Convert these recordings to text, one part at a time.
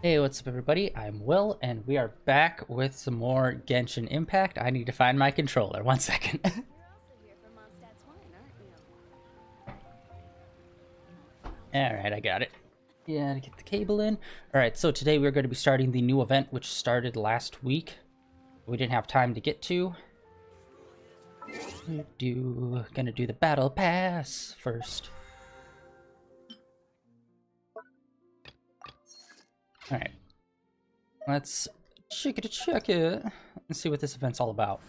Hey, what's up everybody? I'm Will, and we are back with some more Genshin Impact. I need to find my controller. One second. Alright, I got it. Yeah, to get the cable in. Alright, so today we're going to be starting the new event, which started last week. We didn't have time to get to. Gonna do the battle pass first. Alright. Let's check it and see what this event's all about.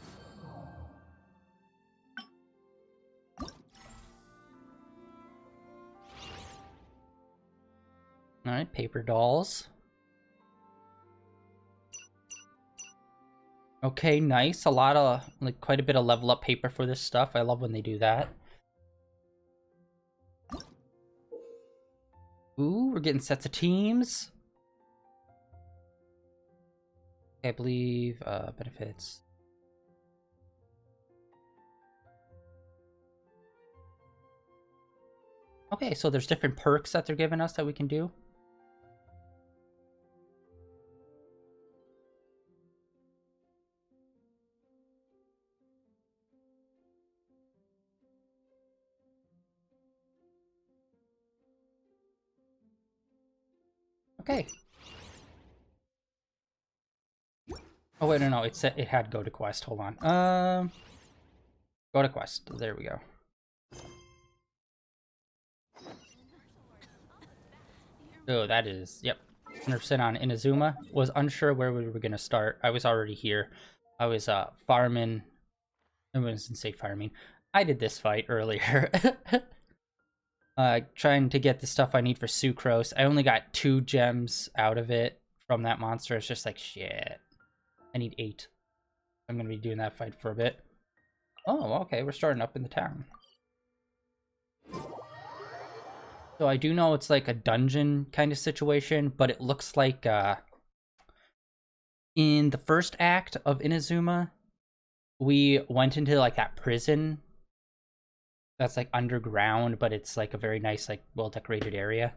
Alright, paper dolls. Okay, nice. A lot of, quite a bit of level up paper for this stuff. I love when they do that. Ooh, we're getting sets of teams. Okay, I believe, benefits. Okay, so there's different perks that they're giving us that we can do. Okay. Oh wait, no, it said it had go to quest. Hold on. Go to quest. There we go. Oh, that is, yep. 100% on Inazuma. Was unsure where we were gonna start. I was already here. I was farming. I didn't say farming. I did this fight earlier. Trying to get the stuff I need for Sucrose. I only got 2 gems out of it from that monster. It's just like, shit. I need 8. I'm going to be doing that fight for a bit. Oh, okay. We're starting up in the town. So I do know it's like a dungeon kind of situation, but it looks like in the first act of Inazuma, we went into like that prison that's like underground, but it's like a very nice, like well-decorated area.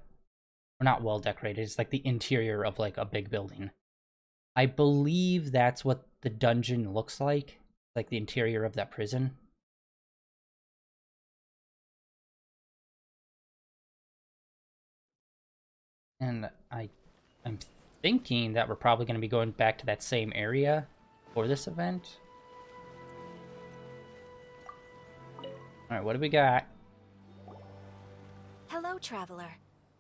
Or not well-decorated, it's like the interior of like a big building. I believe that's what the dungeon looks like the interior of that prison. And I'm thinking that we're probably going to be going back to that same area for this event. Alright, what do we got? Hello, traveler.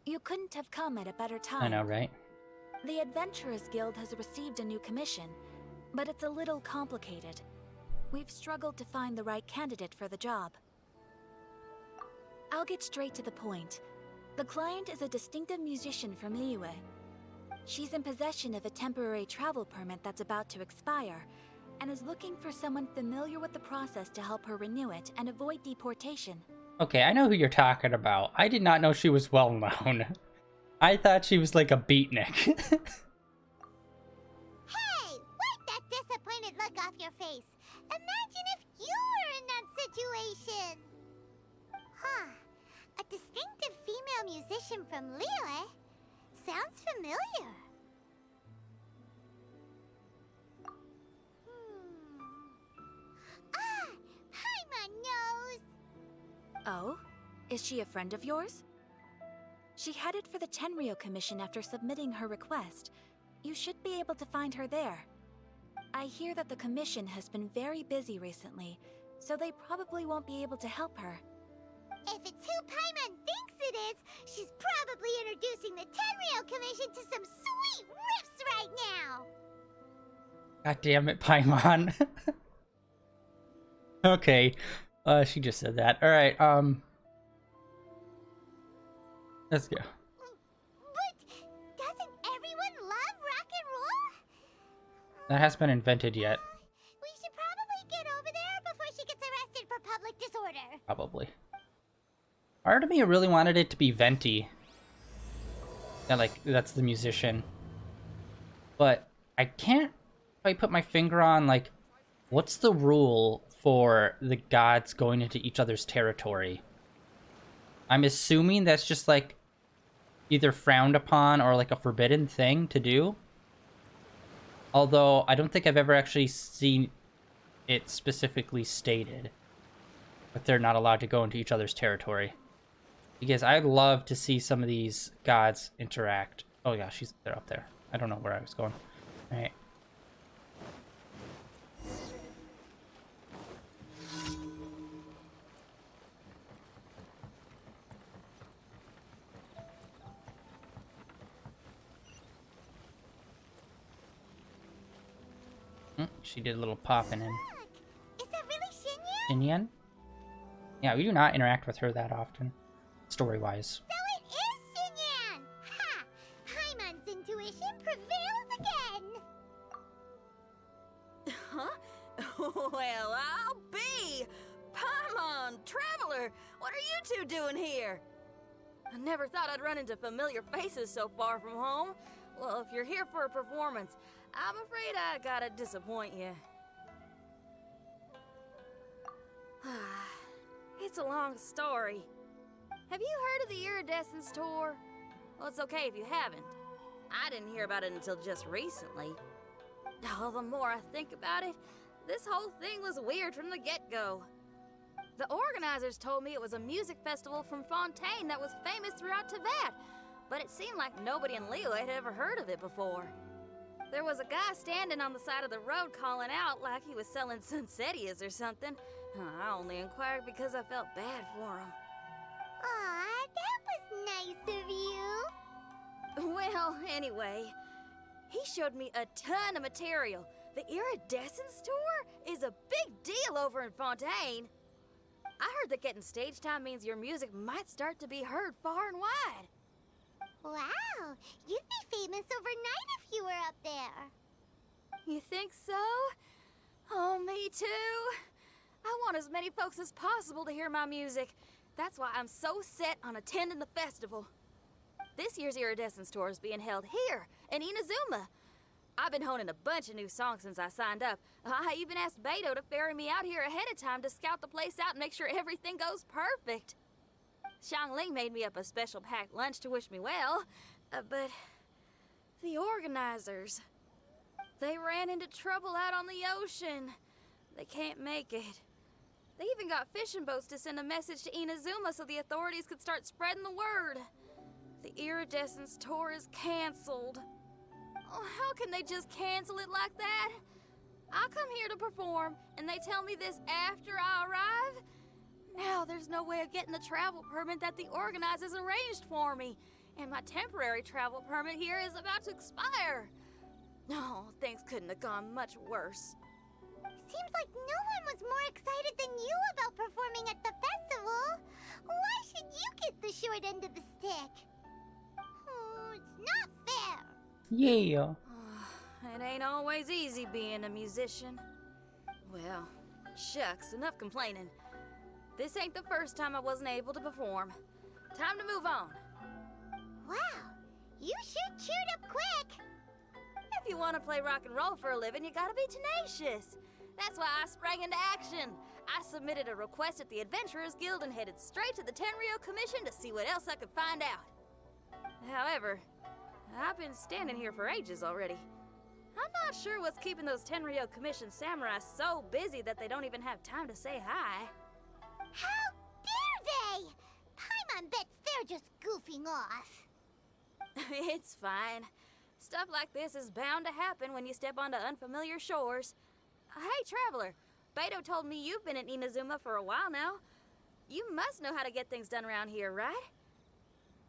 You couldn't have come at a better time. I know, right? The Adventurers Guild has received a new commission, but it's a little complicated. We've struggled to find the right candidate for the job. I'll get straight to the point. The client is a distinctive musician from Liyue. She's in possession of a temporary travel permit that's about to expire, and is looking for someone familiar with the process to help her renew it and avoid deportation. Okay, I know who you're talking about. I did not know she was well known. I thought she was like a beatnik. Hey! Wipe that disappointed look off your face. Imagine if you were in that situation. Huh. A distinctive female musician from Liyue? Sounds familiar. Ah! Paimon knows! Oh? Is she a friend of yours? She headed for the Tenryou Commission after submitting her request. You should be able to find her there. I hear that the commission has been very busy recently, so they probably won't be able to help her. If it's who Paimon thinks it is, she's probably introducing the Tenryou Commission to some sweet riffs right now! God damn it, Paimon. Okay. She just said that. Alright, let's go. But doesn't everyone love rock and roll? That hasn't been invented yet. We should probably get over there before she gets arrested for public disorder. Probably. Part of me really wanted it to be Venti. Yeah, like, that's the musician. But I can't quite put my finger on, like, what's the rule for the gods going into each other's territory? I'm assuming that's just, like, either frowned upon or like a forbidden thing to do. Although I don't think I've ever actually seen it specifically stated that they're not allowed to go into each other's territory. Because I'd love to see some of these gods interact. Oh yeah, they're up there. I don't know where I was going. All right. She did a little popping in. Look, is that really Xinyan? Xinyan? Yeah, we do not interact with her that often, story-wise. So it is Xinyan! Ha! Paimon's intuition prevails again! Huh? Well, I'll be! Paimon, Traveler, what are you two doing here? I never thought I'd run into familiar faces so far from home. Well, if you're here for a performance, I'm afraid I gotta disappoint you. It's a long story. Have you heard of the Iridescence Tour? Well, it's okay if you haven't. I didn't hear about it until just recently. Oh, the more I think about it, this whole thing was weird from the get-go. The organizers told me it was a music festival from Fontaine that was famous throughout Teyvat, but it seemed like nobody in Liyue had ever heard of it before. There was a guy standing on the side of the road calling out like he was selling Sunsetias or something. I only inquired because I felt bad for him. Aw, that was nice of you. Well, anyway, he showed me a ton of material. The Iridescence Tour is a big deal over in Fontaine. I heard that getting stage time means your music might start to be heard far and wide. Wow, you'd be famous overnight if you were up there. You think so? Oh, me too. I want as many folks as possible to hear my music. That's why I'm so set on attending the festival. This year's Iridescence Tour is being held here in Inazuma. I've been honing a bunch of new songs since I signed up. I even asked Beto to ferry me out here ahead of time to scout the place out and make sure everything goes perfect. Xiangling made me up a special packed lunch to wish me well, but the organizers, they ran into trouble out on the ocean. They can't make it. They even got fishing boats to send a message to Inazuma so the authorities could start spreading the word. The Iridescence Tour is canceled. Oh, how can they just cancel it like that? I come here to perform, and they tell me this after I arrive? Now there's no way of getting the travel permit that the organizers arranged for me, and my temporary travel permit here is about to expire. No, things couldn't have gone much worse. Seems like no one was more excited than you about performing at the festival. Why should you get the short end of the stick? Oh, it's not fair. Yeah. It ain't always easy being a musician. Well, shucks, enough complaining. This ain't the first time I wasn't able to perform. Time to move on. Wow, you sure cheered up quick. If you want to play rock and roll for a living, you gotta be tenacious. That's why I sprang into action. I submitted a request at the Adventurers Guild and headed straight to the Tenryou Commission to see what else I could find out. However, I've been standing here for ages already. I'm not sure what's keeping those Tenryou Commission samurai so busy that they don't even have time to say hi. How dare they? Paimon bets they're just goofing off. It's fine. Stuff like this is bound to happen when you step onto unfamiliar shores. Hey, Traveler, Beto told me you've been in Inazuma for a while now. You must know how to get things done around here, right?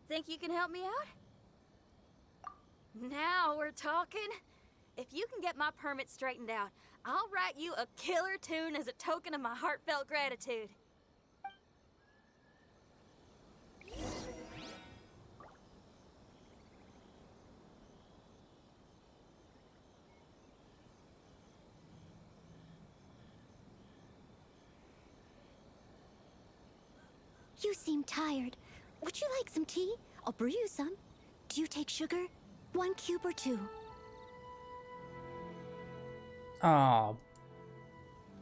Think you can help me out? Now we're talking. If you can get my permit straightened out, I'll write you a killer tune as a token of my heartfelt gratitude. You seem tired. Would you like some tea? I'll brew you some. Do you take sugar? 1 cube or 2? Oh,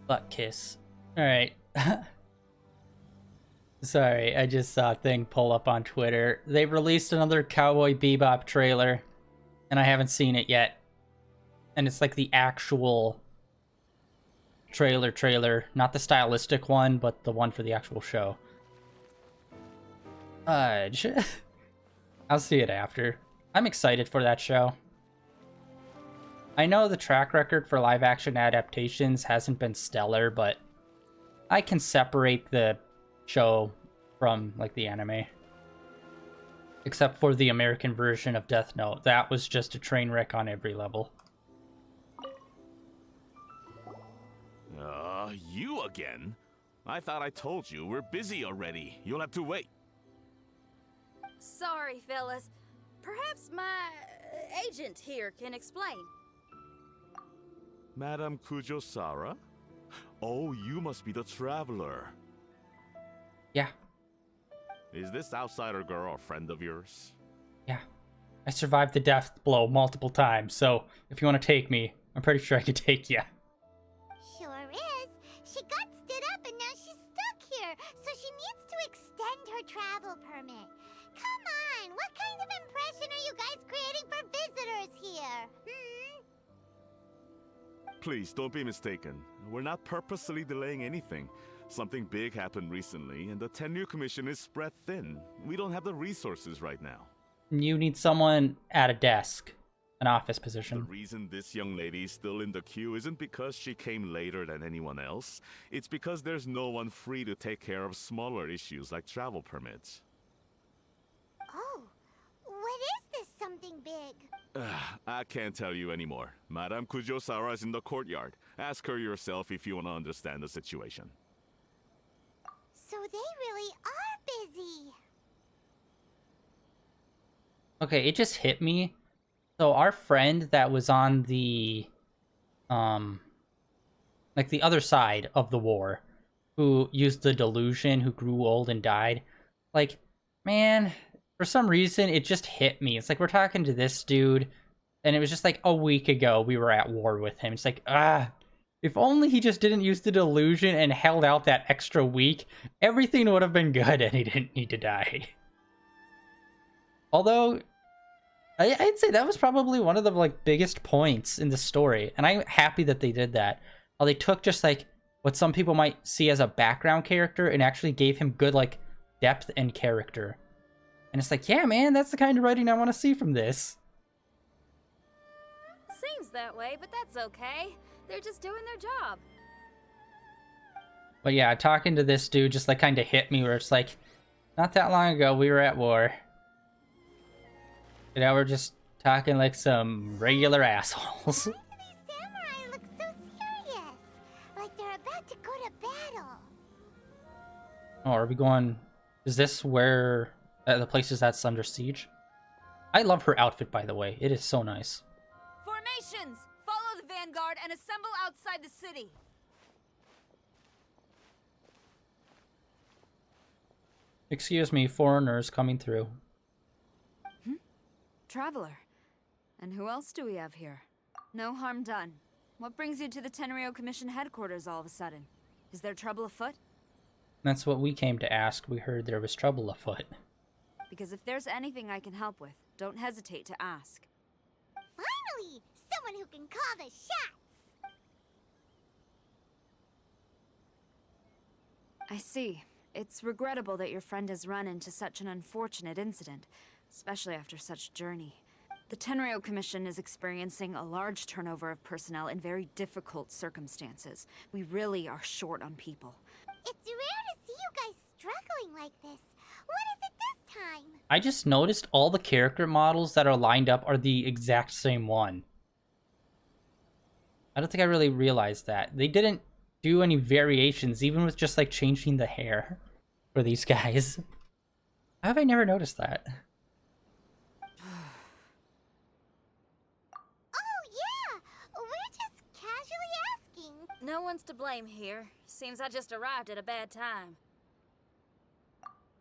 butt kiss. All right. Sorry, I just saw a thing pull up on Twitter. They released another Cowboy Bebop trailer, and I haven't seen it yet. And it's like the actual trailer, not the stylistic one, but the one for the actual show. I'll see it after. I'm excited for that show. I know the track record for live action adaptations hasn't been stellar, but I can separate the show from like the anime. Except for the American version of Death Note. That was just a train wreck on every level. You again? I thought I told you we're busy already. You'll have to wait. Sorry, fellas. Perhaps my agent here can explain. Madame Kujosara? Oh, you must be the traveler. Yeah. Is this outsider girl a friend of yours? Yeah. I survived the death blow multiple times, so if you want to take me, I'm pretty sure I could take you. Sure is. She got stood up and now she's stuck here, so she needs to extend her travel permit. Come on, what kind of impression are you guys creating for visitors here? Please, don't be mistaken. We're not purposely delaying anything. Something big happened recently, and the Tenryu Commission is spread thin. We don't have the resources right now. You need someone at a desk, an office The position. reason this young lady is still in the queue isn't because she came later than anyone else. It's because there's no one free to take care of smaller issues like travel permits. Oh, what is this something big? I can't tell you anymore. Madame Kujosara is in the courtyard. Ask her yourself if you want to understand the situation. So they really are busy. Okay, it just hit me. So our friend that was on the like the other side of the war, who used the delusion, who grew old and died, like, man, for some reason it just hit me. It's like we're talking to this dude, and it was just like a week ago we were at war with him. It's like, if only he just didn't use the delusion and held out that extra week, everything would have been good and he didn't need to die. Although, I'd say that was probably one of the like biggest points in the story, and I'm happy that they did that. How they took just like what some people might see as a background character and actually gave him good like depth and character. And it's like, yeah, man, that's the kind of writing I want to see from this. Seems that way, but that's okay. They're just doing their job. But yeah, talking to this dude just like kind of hit me where it's like, not that long ago we were at war. And now we're just talking like some regular assholes. Why do these samurai look so serious? Like they're about to go to battle. Oh, are we going... Is this where... the places that's under siege? I love her outfit, by the way. It is so nice. Formations! Follow the vanguard and assemble outside the city. Excuse me, foreigners coming through. Traveler. And who else do we have here? No harm done. What brings you to the Tenryu Commission headquarters all of a sudden? Is there trouble afoot? That's what we came to ask. We heard there was trouble afoot. Because if there's anything I can help with, don't hesitate to ask. Finally, someone who can call the shots. I see. It's regrettable that your friend has run into such an unfortunate incident, especially after such a journey. The Tenryu Commission is experiencing a large turnover of personnel in very difficult circumstances. We really are short on people. It's rare to see you guys struggling like this. What is it this time? I just noticed all the character models that are lined up are the exact same one. I don't think I really realized that. They didn't do any variations, even with just like changing the hair for these guys. How have I never noticed that? Oh, yeah! We're just casually asking. No one's to blame here. Seems I just arrived at a bad time.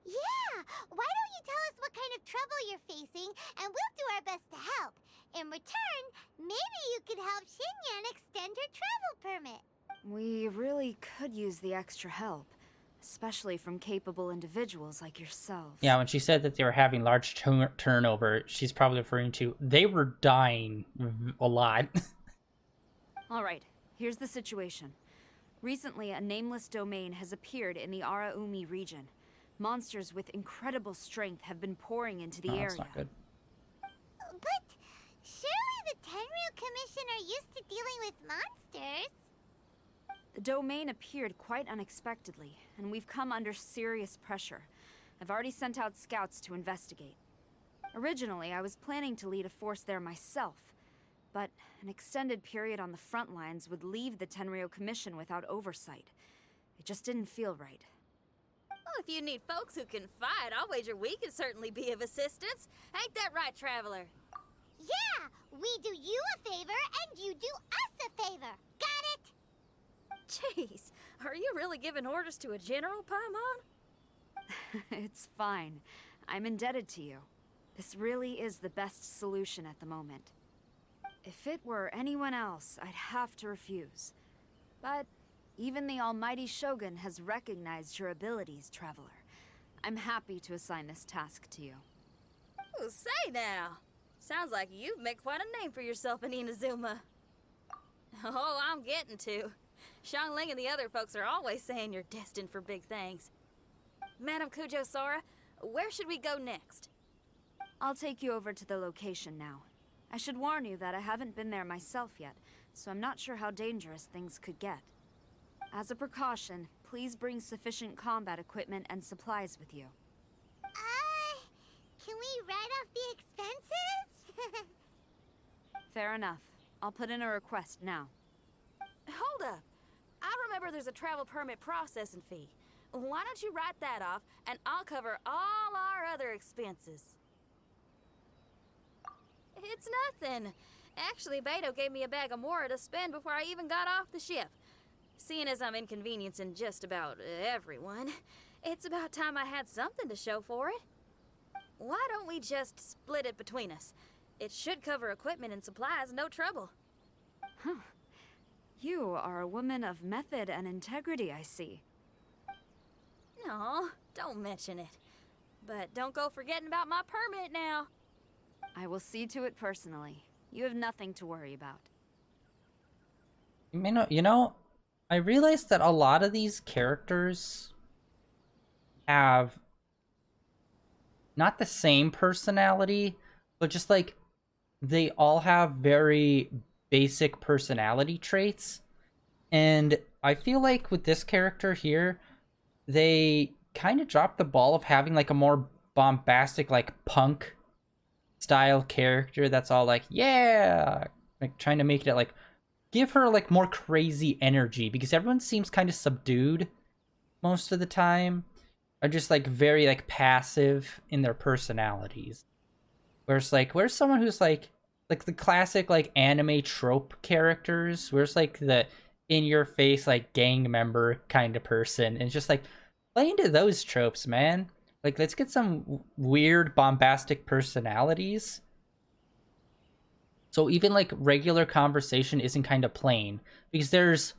Yeah! Why don't you tell us what kind of trouble you're facing, and we'll do our best to help. In return, maybe you could help Xinyan extend her travel permit. We really could use the extra help. especially from capable individuals like yourselves. Yeah, when she said that they were having large turnover, she's probably referring to they were dying a lot. Alright, here's the situation. Recently, a nameless domain has appeared in the Araumi region. Monsters with incredible strength have been pouring into the Oh, area. that's not good. But surely the Tenryu Commission are used to dealing with monsters. The domain appeared quite unexpectedly, and we've come under serious pressure. I've already sent out scouts to investigate. Originally, I was planning to lead a force there myself, but an extended period on the front lines would leave the Tenryu Commission without oversight. It just didn't feel right. Well, if you need folks who can fight, I'll wager we can certainly be of assistance. Ain't that right, Traveler? Yeah, we do you a favor and you do us a favor. Got it? Jeez, are you really giving orders to a general, Paimon? It's fine. I'm indebted to you. This really is the best solution at the moment. If it were anyone else, I'd have to refuse. But even the almighty Shogun has recognized your abilities, Traveler. I'm happy to assign this task to you. Oh, say now. Sounds like you've made quite a name for yourself in Inazuma. Oh, I'm getting to. Xiangling and the other folks are always saying you're destined for big things. Madam Kujo Sora, where should we go next? I'll take you over to the location now. I should warn you that I haven't been there myself yet, so I'm not sure how dangerous things could get. As a precaution, please bring sufficient combat equipment and supplies with you. Can we write off the expenses? Fair enough. I'll put in a request now. Hold up. I remember there's a travel permit processing fee. Why don't you write that off, and I'll cover all our other expenses. It's nothing. Actually, Beto gave me a bag of Mora to spend before I even got off the ship. Seeing as I'm inconveniencing just about everyone, it's about time I had something to show for it. Why don't we just split it between us? It should cover equipment and supplies, no trouble. Huh. You are a woman of method and integrity, I see. No, don't mention it. But don't go forgetting about my permit now. I will see to it personally. You have nothing to worry about. You know, I realized that a lot of these characters have not the same personality, but just like they all have very basic personality traits. And I feel like with this character here, they kind of dropped the ball of having like a more bombastic, like punk style character that's all like, yeah, like trying to make it like give her like more crazy energy, because everyone seems kind of subdued most of the time, are just like very like passive in their personalities. Whereas like where's someone who's like the classic like anime trope characters, where's like the in your face like gang member kind of person, and it's just like play into those tropes, man. Like, let's get some weird, bombastic personalities. So even, like, regular conversation isn't kind of plain. Because there's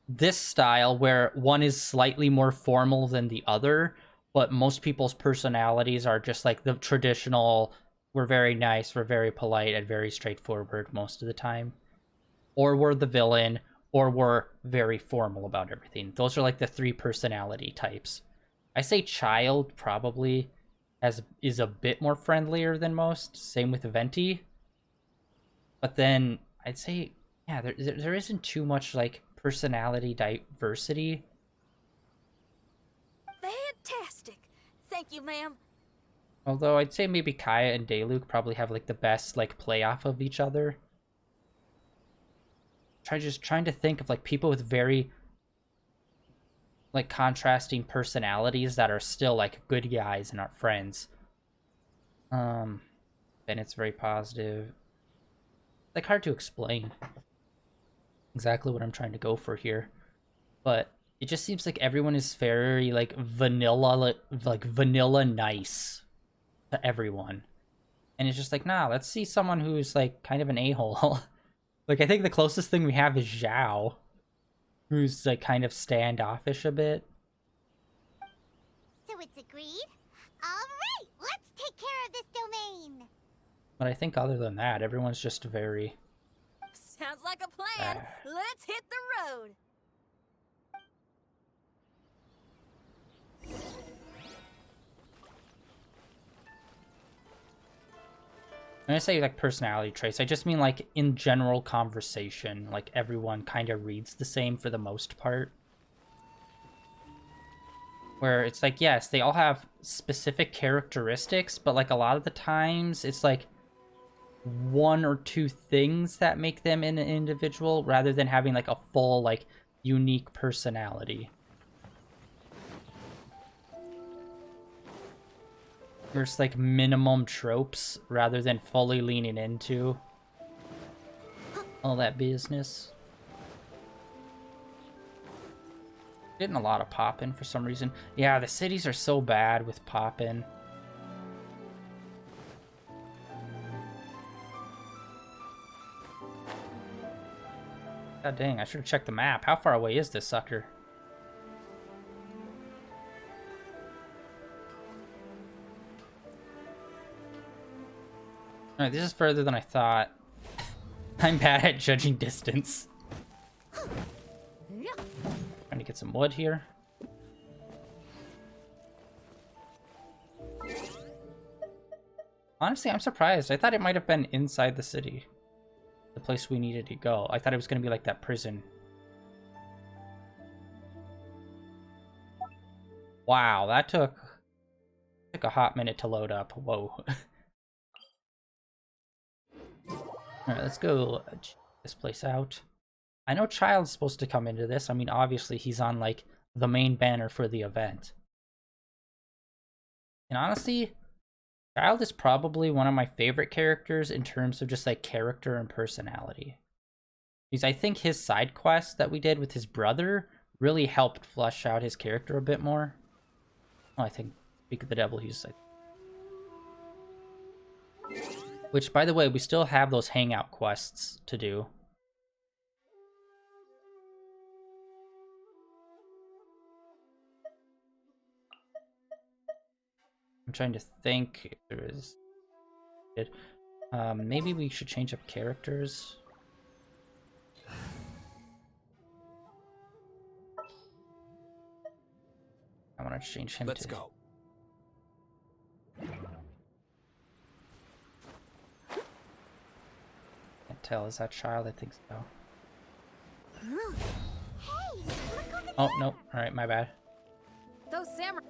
this style where one is slightly more formal than the other, but most people's personalities are just, like, the traditional, we're very nice, we're very polite, and very straightforward most of the time. Or we're the villain, or we're very formal about everything. Those are, like, the three personality types. I say Child probably is a bit more friendlier than most. Same with Venti. But then I'd say, yeah, there isn't too much like personality diversity. Fantastic. Thank you, ma'am. Although I'd say maybe Kaya and Dayluk probably have like the best like play off of each other. Trying to think of like people with very like contrasting personalities that are still like good guys and aren't friends. Bennett's very positive. Like hard to explain exactly what I'm trying to go for here, but it just seems like everyone is very like vanilla nice to everyone, and it's just like, nah, let's see someone who's like kind of an a-hole. Like I think the closest thing we have is Zhao, who's like kind of standoffish a bit. That's agreed. Alright, let's take care of this domain. But I think other than that, everyone's just very... Sounds like a plan. Let's hit the road. When I say like personality traits, I just mean like in general conversation, like everyone kind of reads the same for the most part. Where it's like, yes, they all have specific characteristics, but like a lot of the times it's like one or two things that make them an individual rather than having like a full like unique personality. There's like minimum tropes rather than fully leaning into all that business. Getting a lot of poppin' for some reason. Yeah, the cities are so bad with poppin'. God dang, I should have checked the map. How far away is this sucker? Alright, this is further than I thought. I'm bad at judging distance. Trying to get some wood here. Honestly, I'm surprised. I thought it might have been inside the city. The place we needed to go. I thought it was going to be like that prison. Wow, that took a hot minute to load up. Whoa. Alright, let's go check this place out. I know Child's supposed to come into this. I mean, obviously he's on like the main banner for the event. And honestly, Child is probably one of my favorite characters in terms of just like character and personality. Because I think his side quest that we did with his brother really helped flesh out his character a bit more. Oh, I think Speak of the Devil, he's like... Which, by the way, we still have those hangout quests to do. I'm trying to think if there is... maybe we should change up characters. I want to change him. Let's go. Can't tell. Is that Child? I think so. Hey, look over Oh, no. Alright, my bad. Those samurai.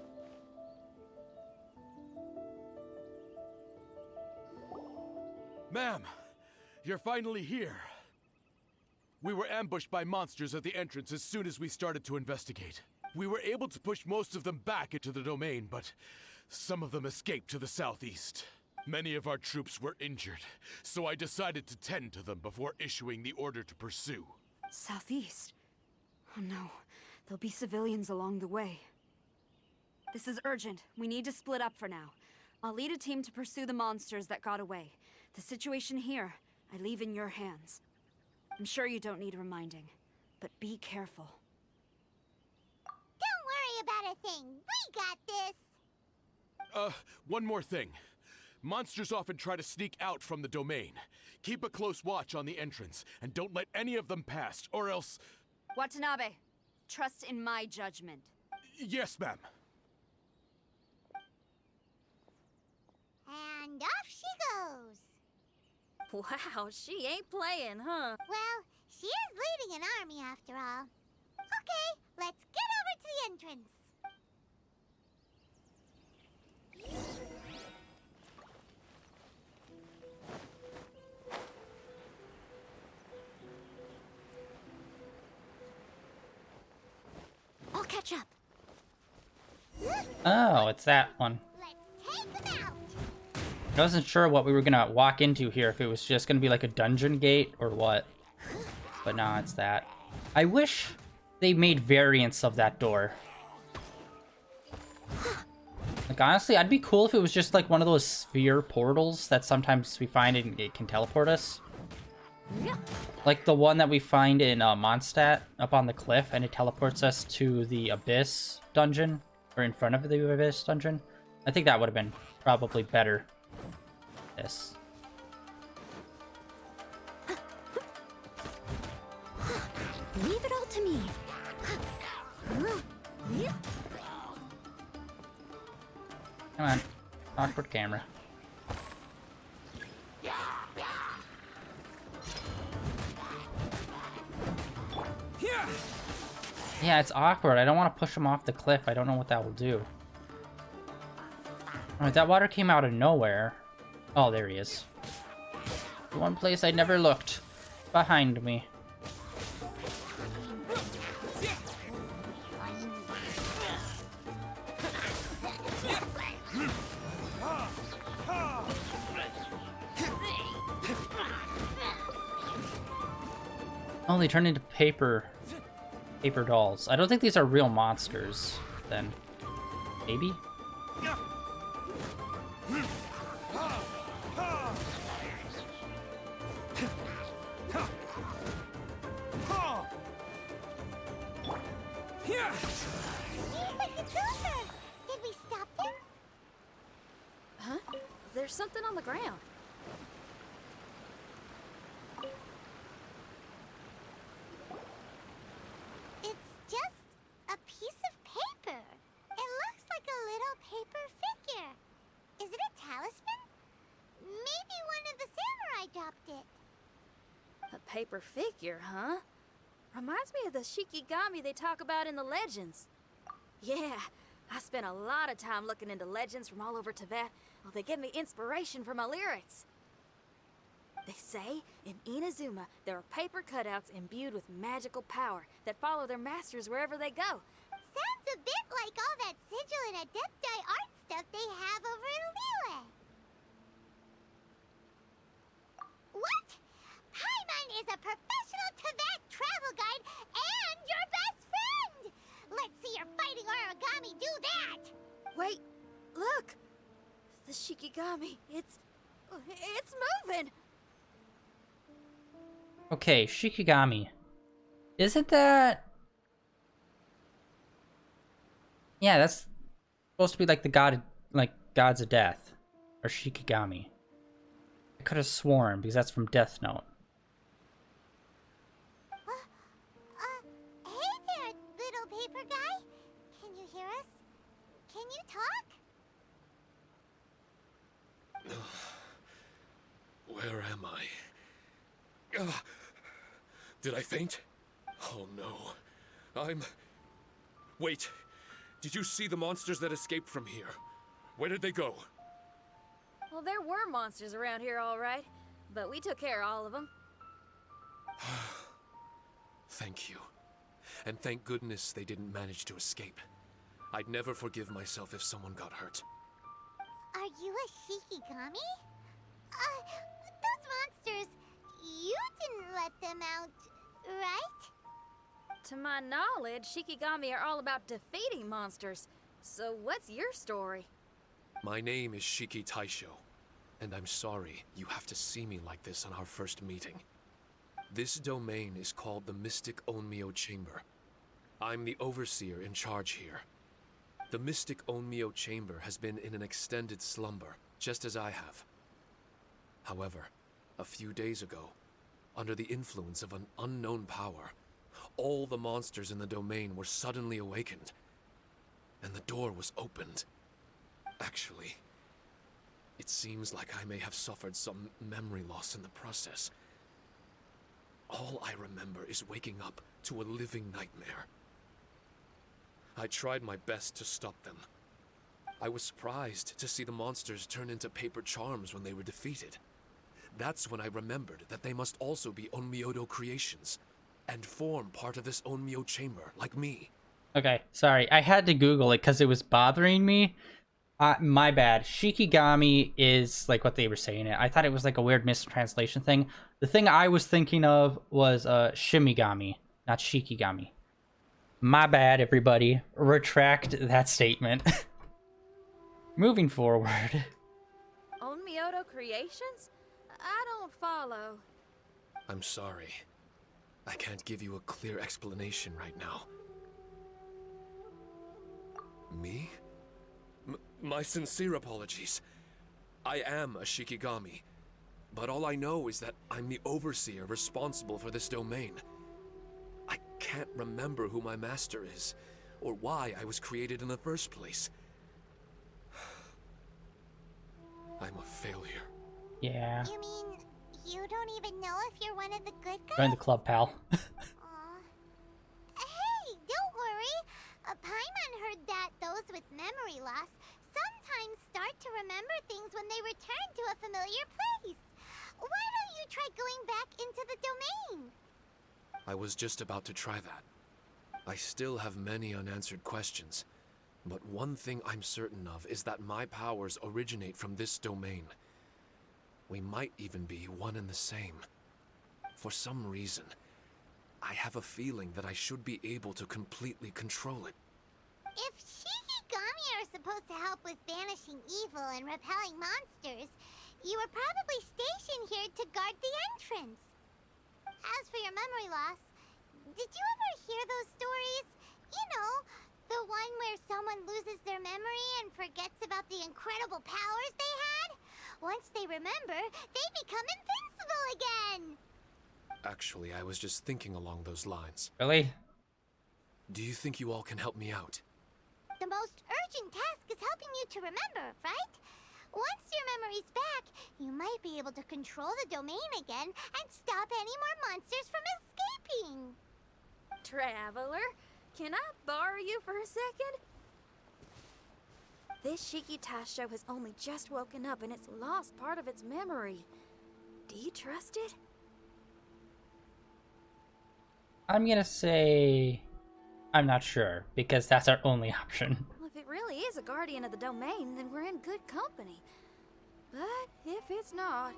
Ma'am, you're finally here. We were ambushed by monsters at the entrance as soon as we started to investigate. We were able to push most of them back into the domain, but some of them escaped to the southeast. Many of our troops were injured, so I decided to tend to them before issuing the order to pursue. Southeast? Oh no, there'll be civilians along the way. This is urgent. We need to split up for now. I'll lead a team to pursue the monsters that got away. The situation here, I leave in your hands. I'm sure you don't need reminding, but be careful. Don't worry about a thing. We got this. One more thing. Monsters often try to sneak out from the domain. Keep a close watch on the entrance, and don't let any of them pass, or else... Watanabe, trust in my judgment. Yes, ma'am. And off she goes. Wow, she ain't playing, huh? Well, she is leading an army after all. Okay, let's get over to the entrance. I'll catch up. Oh, it's that one. Let's take them out. I wasn't sure what we were gonna walk into here, if it was just gonna be like a dungeon gate or what. But no, it's that. I wish they made variants of that door. Like, honestly, I'd be cool if it was just like one of those sphere portals that sometimes we find and it can teleport us. Like the one that we find in Mondstadt up on the cliff, and it teleports us to the Abyss dungeon. or in front of the Abyss dungeon. I think that would have been probably better. This. Leave it all to me. Come on. Awkward camera. Yeah, it's awkward. I don't want to push him off the cliff. I don't know what that will do. Alright, that water came out of nowhere. Oh, there he is. The one place I never looked. Behind me. Oh, they turn into paper dolls. I don't think these are real monsters, then. Maybe? Did we stop them? Huh? There's something on the ground. It's just a piece of paper. It looks like a little paper figure. Is it a talisman? Maybe one of the samurai dropped it. A paper figure, huh? Reminds me of the Shikigami they talk about in the legends. Yeah, I spent a lot of time looking into legends from all over Tibet. Well, they give me inspiration for my lyrics. They say in Inazuma there are paper cutouts imbued with magical power that follow their masters wherever they go. Sounds a bit like all that sigil and adepti art stuff they have over in Liyue. What? Paimon is a professional Tibet travel guide and your best friend! Let's see your fighting origami do that! Wait, look! The Shikigami, it's moving! Okay, Shikigami. Isn't that... Yeah, that's supposed to be like the gods of death. Or Shikigami. I could have sworn, because that's from Death Note. Hey there, little paper guy. Can you hear us? Can you talk? Where am I? Did I faint? Oh no. Wait. Did you see the monsters that escaped from here? Where did they go? Well, there were monsters around here, all right. But we took care of all of them. Thank you. And thank goodness they didn't manage to escape. I'd never forgive myself if someone got hurt. Are you a Shikigami? Those monsters, you didn't let them out, right? To my knowledge, Shikigami are all about defeating monsters. So what's your story? My name is Shiki Taisho, and I'm sorry you have to see me like this on our first meeting. This domain is called the Mystic Onmyo Chamber. I'm the overseer in charge here. The Mystic Onmyo Chamber has been in an extended slumber, just as I have. However, a few days ago, under the influence of an unknown power, all the monsters in the domain were suddenly awakened, and the door was opened. Actually, it seems like I may have suffered some memory loss in the process. All I remember is waking up to a living nightmare. I tried my best to stop them. I was surprised to see the monsters turn into paper charms when they were defeated. That's when I remembered that they must also be Onmyodo creations, and form part of this Onmyo chamber, like me. Okay, sorry. I had to Google it because it was bothering me. My bad. Shikigami is like what they were saying it. I thought it was like a weird mistranslation thing. The thing I was thinking of was Shimigami, not Shikigami. My bad, everybody. Retract that statement. Moving forward. Onmyodo creations? I don't follow. I'm sorry. I can't give you a clear explanation right now. Me? My sincere apologies. I am a Shikigami, but all I know is that I'm the overseer responsible for this domain. I can't remember who my master is, or why I was created in the first place. I'm a failure. Yeah. You mean you don't even know if you're one of the good guys? Join the club, pal. Aw. Hey, don't worry. Paimon heard that those with memory loss sometimes start to remember things when they return to a familiar place. Why don't you try going back into the domain? I was just about to try that. I still have many unanswered questions, but one thing I'm certain of is that my powers originate from this domain. We might even be one and the same. For some reason, I have a feeling that I should be able to completely control it. If Shikigami are supposed to help with banishing evil and repelling monsters, you were probably stationed here to guard the entrance. As for your memory loss, did you ever hear those stories? You know, the one where someone loses their memory and forgets about the incredible powers they had? Once they remember, they become invincible again! Actually, I was just thinking along those lines. Really? Do you think you all can help me out? The most urgent task is helping you to remember, right? Once your memory's back, you might be able to control the domain again and stop any more monsters from escaping. Traveler, can I borrow you for a second? This Shiki Taisho has only just woken up and it's lost part of its memory. Do you trust it? I'm gonna say I'm not sure, because that's our only option. Well, if it really is a guardian of the domain, then we're in good company. But if it's not...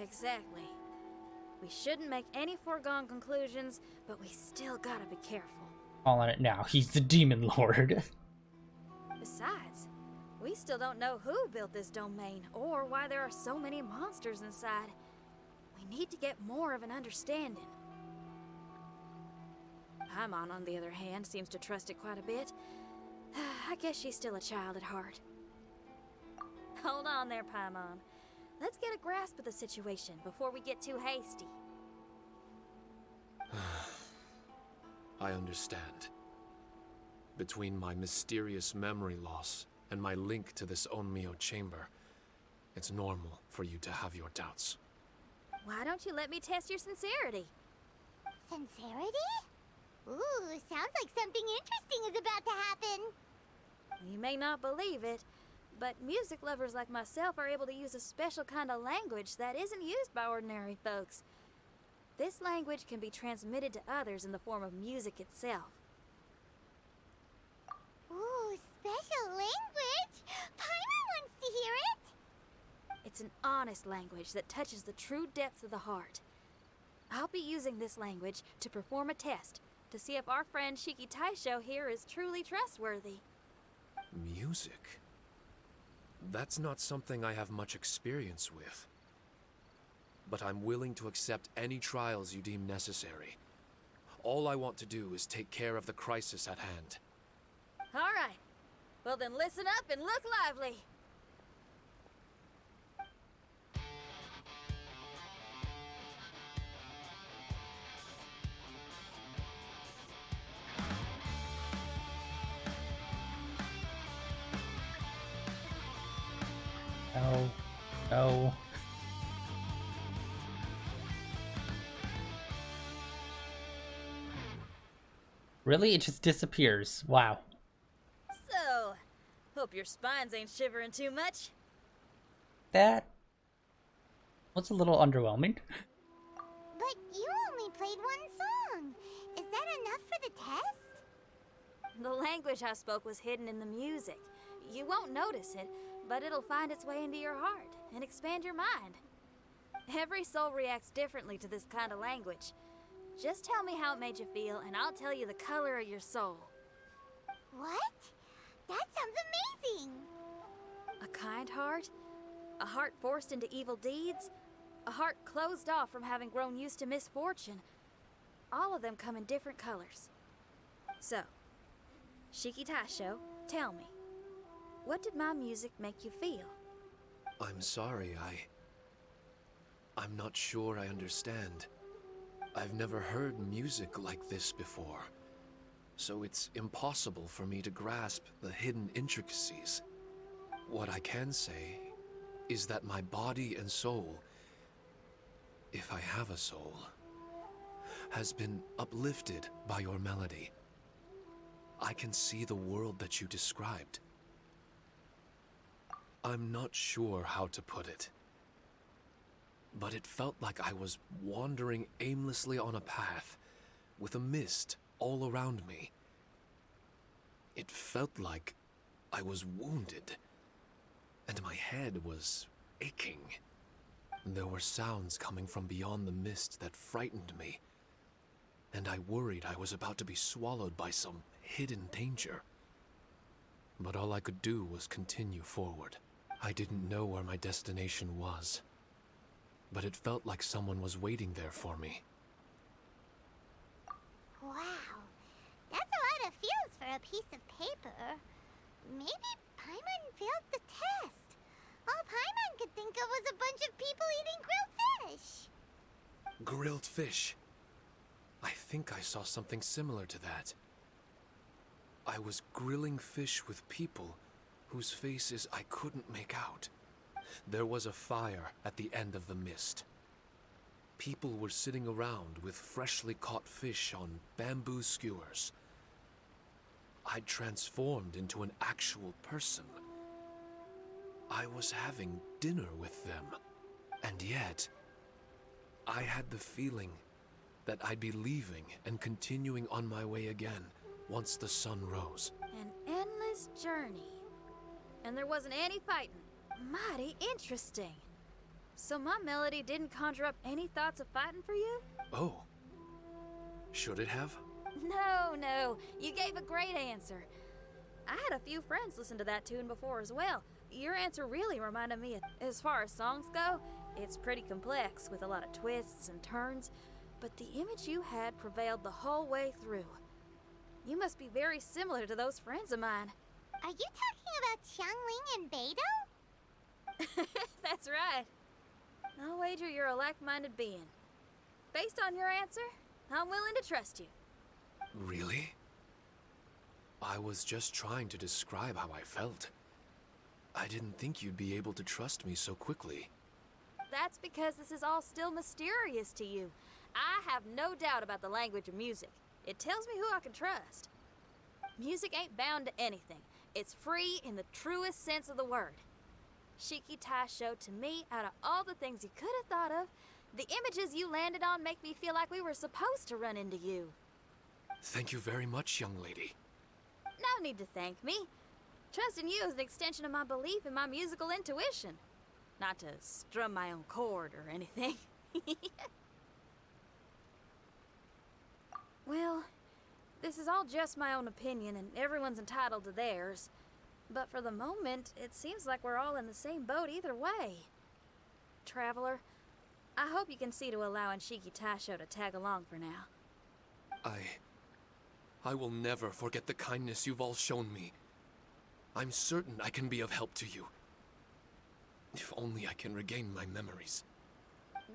Exactly. We shouldn't make any foregone conclusions, but we still gotta be careful. Calling it now. He's the Demon Lord. Besides, we still don't know who built this domain, or why there are so many monsters inside. We need to get more of an understanding. Paimon, on the other hand, seems to trust it quite a bit. I guess she's still a child at heart. Hold on there, Paimon. Let's get a grasp of the situation before we get too hasty. I understand. Between my mysterious memory loss and my link to this Onmyo chamber, it's normal for you to have your doubts. Why don't you let me test your sincerity? Sincerity? Ooh, sounds like something interesting is about to happen. You may not believe it, but music lovers like myself are able to use a special kind of language that isn't used by ordinary folks. This language can be transmitted to others in the form of music itself. Ooh, special language? Paimon wants to hear it. It's an honest language that touches the true depths of the heart. I'll be using this language to perform a test to see if our friend Shiki Taisho here is truly trustworthy. Music? That's not something I have much experience with. But I'm willing to accept any trials you deem necessary. All I want to do is take care of the crisis at hand. All right. Well then listen up and look lively. No. No. Really? It just disappears. Wow. So, hope your spines ain't shivering too much. That was a little underwhelming. But you only played one song. Is that enough for the test? The language I spoke was hidden in the music. You won't notice it, but it'll find its way into your heart and expand your mind. Every soul reacts differently to this kind of language. Just tell me how it made you feel, and I'll tell you the color of your soul. What? That sounds amazing! A kind heart? A heart forced into evil deeds? A heart closed off from having grown used to misfortune? All of them come in different colors. So, Shiki Taisho, tell me, what did my music make you feel? I'm sorry, I'm not sure I understand. I've never heard music like this before, so it's impossible for me to grasp the hidden intricacies. What I can say is that my body and soul, if I have a soul, has been uplifted by your melody. I can see the world that you described. I'm not sure how to put it, but it felt like I was wandering aimlessly on a path with a mist all around me. It felt like I was wounded, and my head was aching. There were sounds coming from beyond the mist that frightened me, and I worried I was about to be swallowed by some hidden danger. But all I could do was continue forward. I didn't know where my destination was, but it felt like someone was waiting there for me. Wow, that's a lot of feels for a piece of paper. Maybe Paimon failed the test. All Paimon could think of was a bunch of people eating grilled fish. Grilled fish. I think I saw something similar to that. I was grilling fish with people whose faces I couldn't make out. There was a fire at the end of the mist. People were sitting around with freshly caught fish on bamboo skewers. I'd transformed into an actual person. I was having dinner with them. And yet, I had the feeling that I'd be leaving and continuing on my way again once the sun rose. An endless journey. And there wasn't any fighting. Mighty interesting. So my melody didn't conjure up any thoughts of fighting for you? Oh. Should it have? No. You gave a great answer. I had a few friends listen to that tune before as well. Your answer really reminded me of, as far as songs go, it's pretty complex with a lot of twists and turns, but the image you had prevailed the whole way through. You must be very similar to those friends of mine. Are you talking about Xiangling and Beidou? That's right. I'll wager you're a like-minded being. Based on your answer, I'm willing to trust you. Really? I was just trying to describe how I felt. I didn't think you'd be able to trust me so quickly. That's because this is all still mysterious to you. I have no doubt about the language of music. It tells me who I can trust. Music ain't bound to anything. It's free in the truest sense of the word. Shiki Taisho, to me, out of all the things you could have thought of, the images you landed on make me feel like we were supposed to run into you. Thank you very much, young lady. No need to thank me. Trusting you is an extension of my belief in my musical intuition. Not to strum my own chord or anything. Well, this is all just my own opinion, and everyone's entitled to theirs. But for the moment, it seems like we're all in the same boat either way. Traveler, I hope you can see to allowing Shiki Taisho to tag along for now. I will never forget the kindness you've all shown me. I'm certain I can be of help to you. If only I can regain my memories.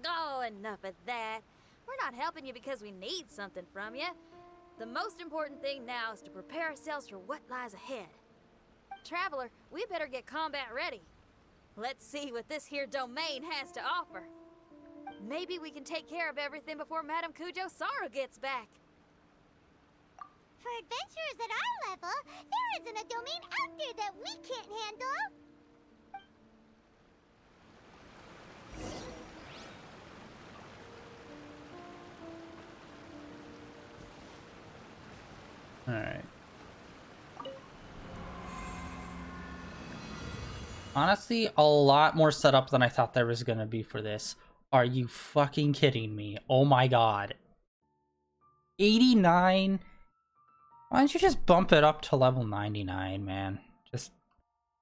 Oh, enough of that. We're not helping you because we need something from you. The most important thing now is to prepare ourselves for what lies ahead. Traveler, we better get combat ready. Let's see what this here domain has to offer. Maybe we can take care of everything before Madame Kujo Sara gets back. For adventurers at our level, there isn't a domain out there that we can't handle. Alright. Honestly, a lot more setup than I thought there was gonna be for this. Are you fucking kidding me? Oh my god. 89? Why don't you just bump it up to level 99, man? Just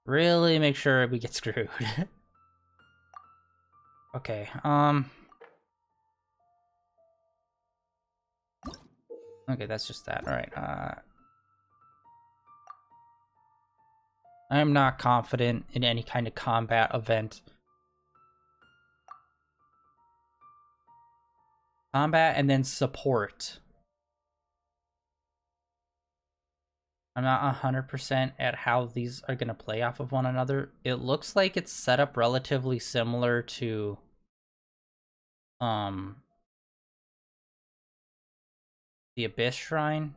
really make sure we get screwed. Okay, okay, that's just that. Alright, I'm not confident in any kind of combat event. Combat and then support. I'm not 100% at how these are going to play off of one another. It looks like it's set up relatively similar to the Abyss Shrine.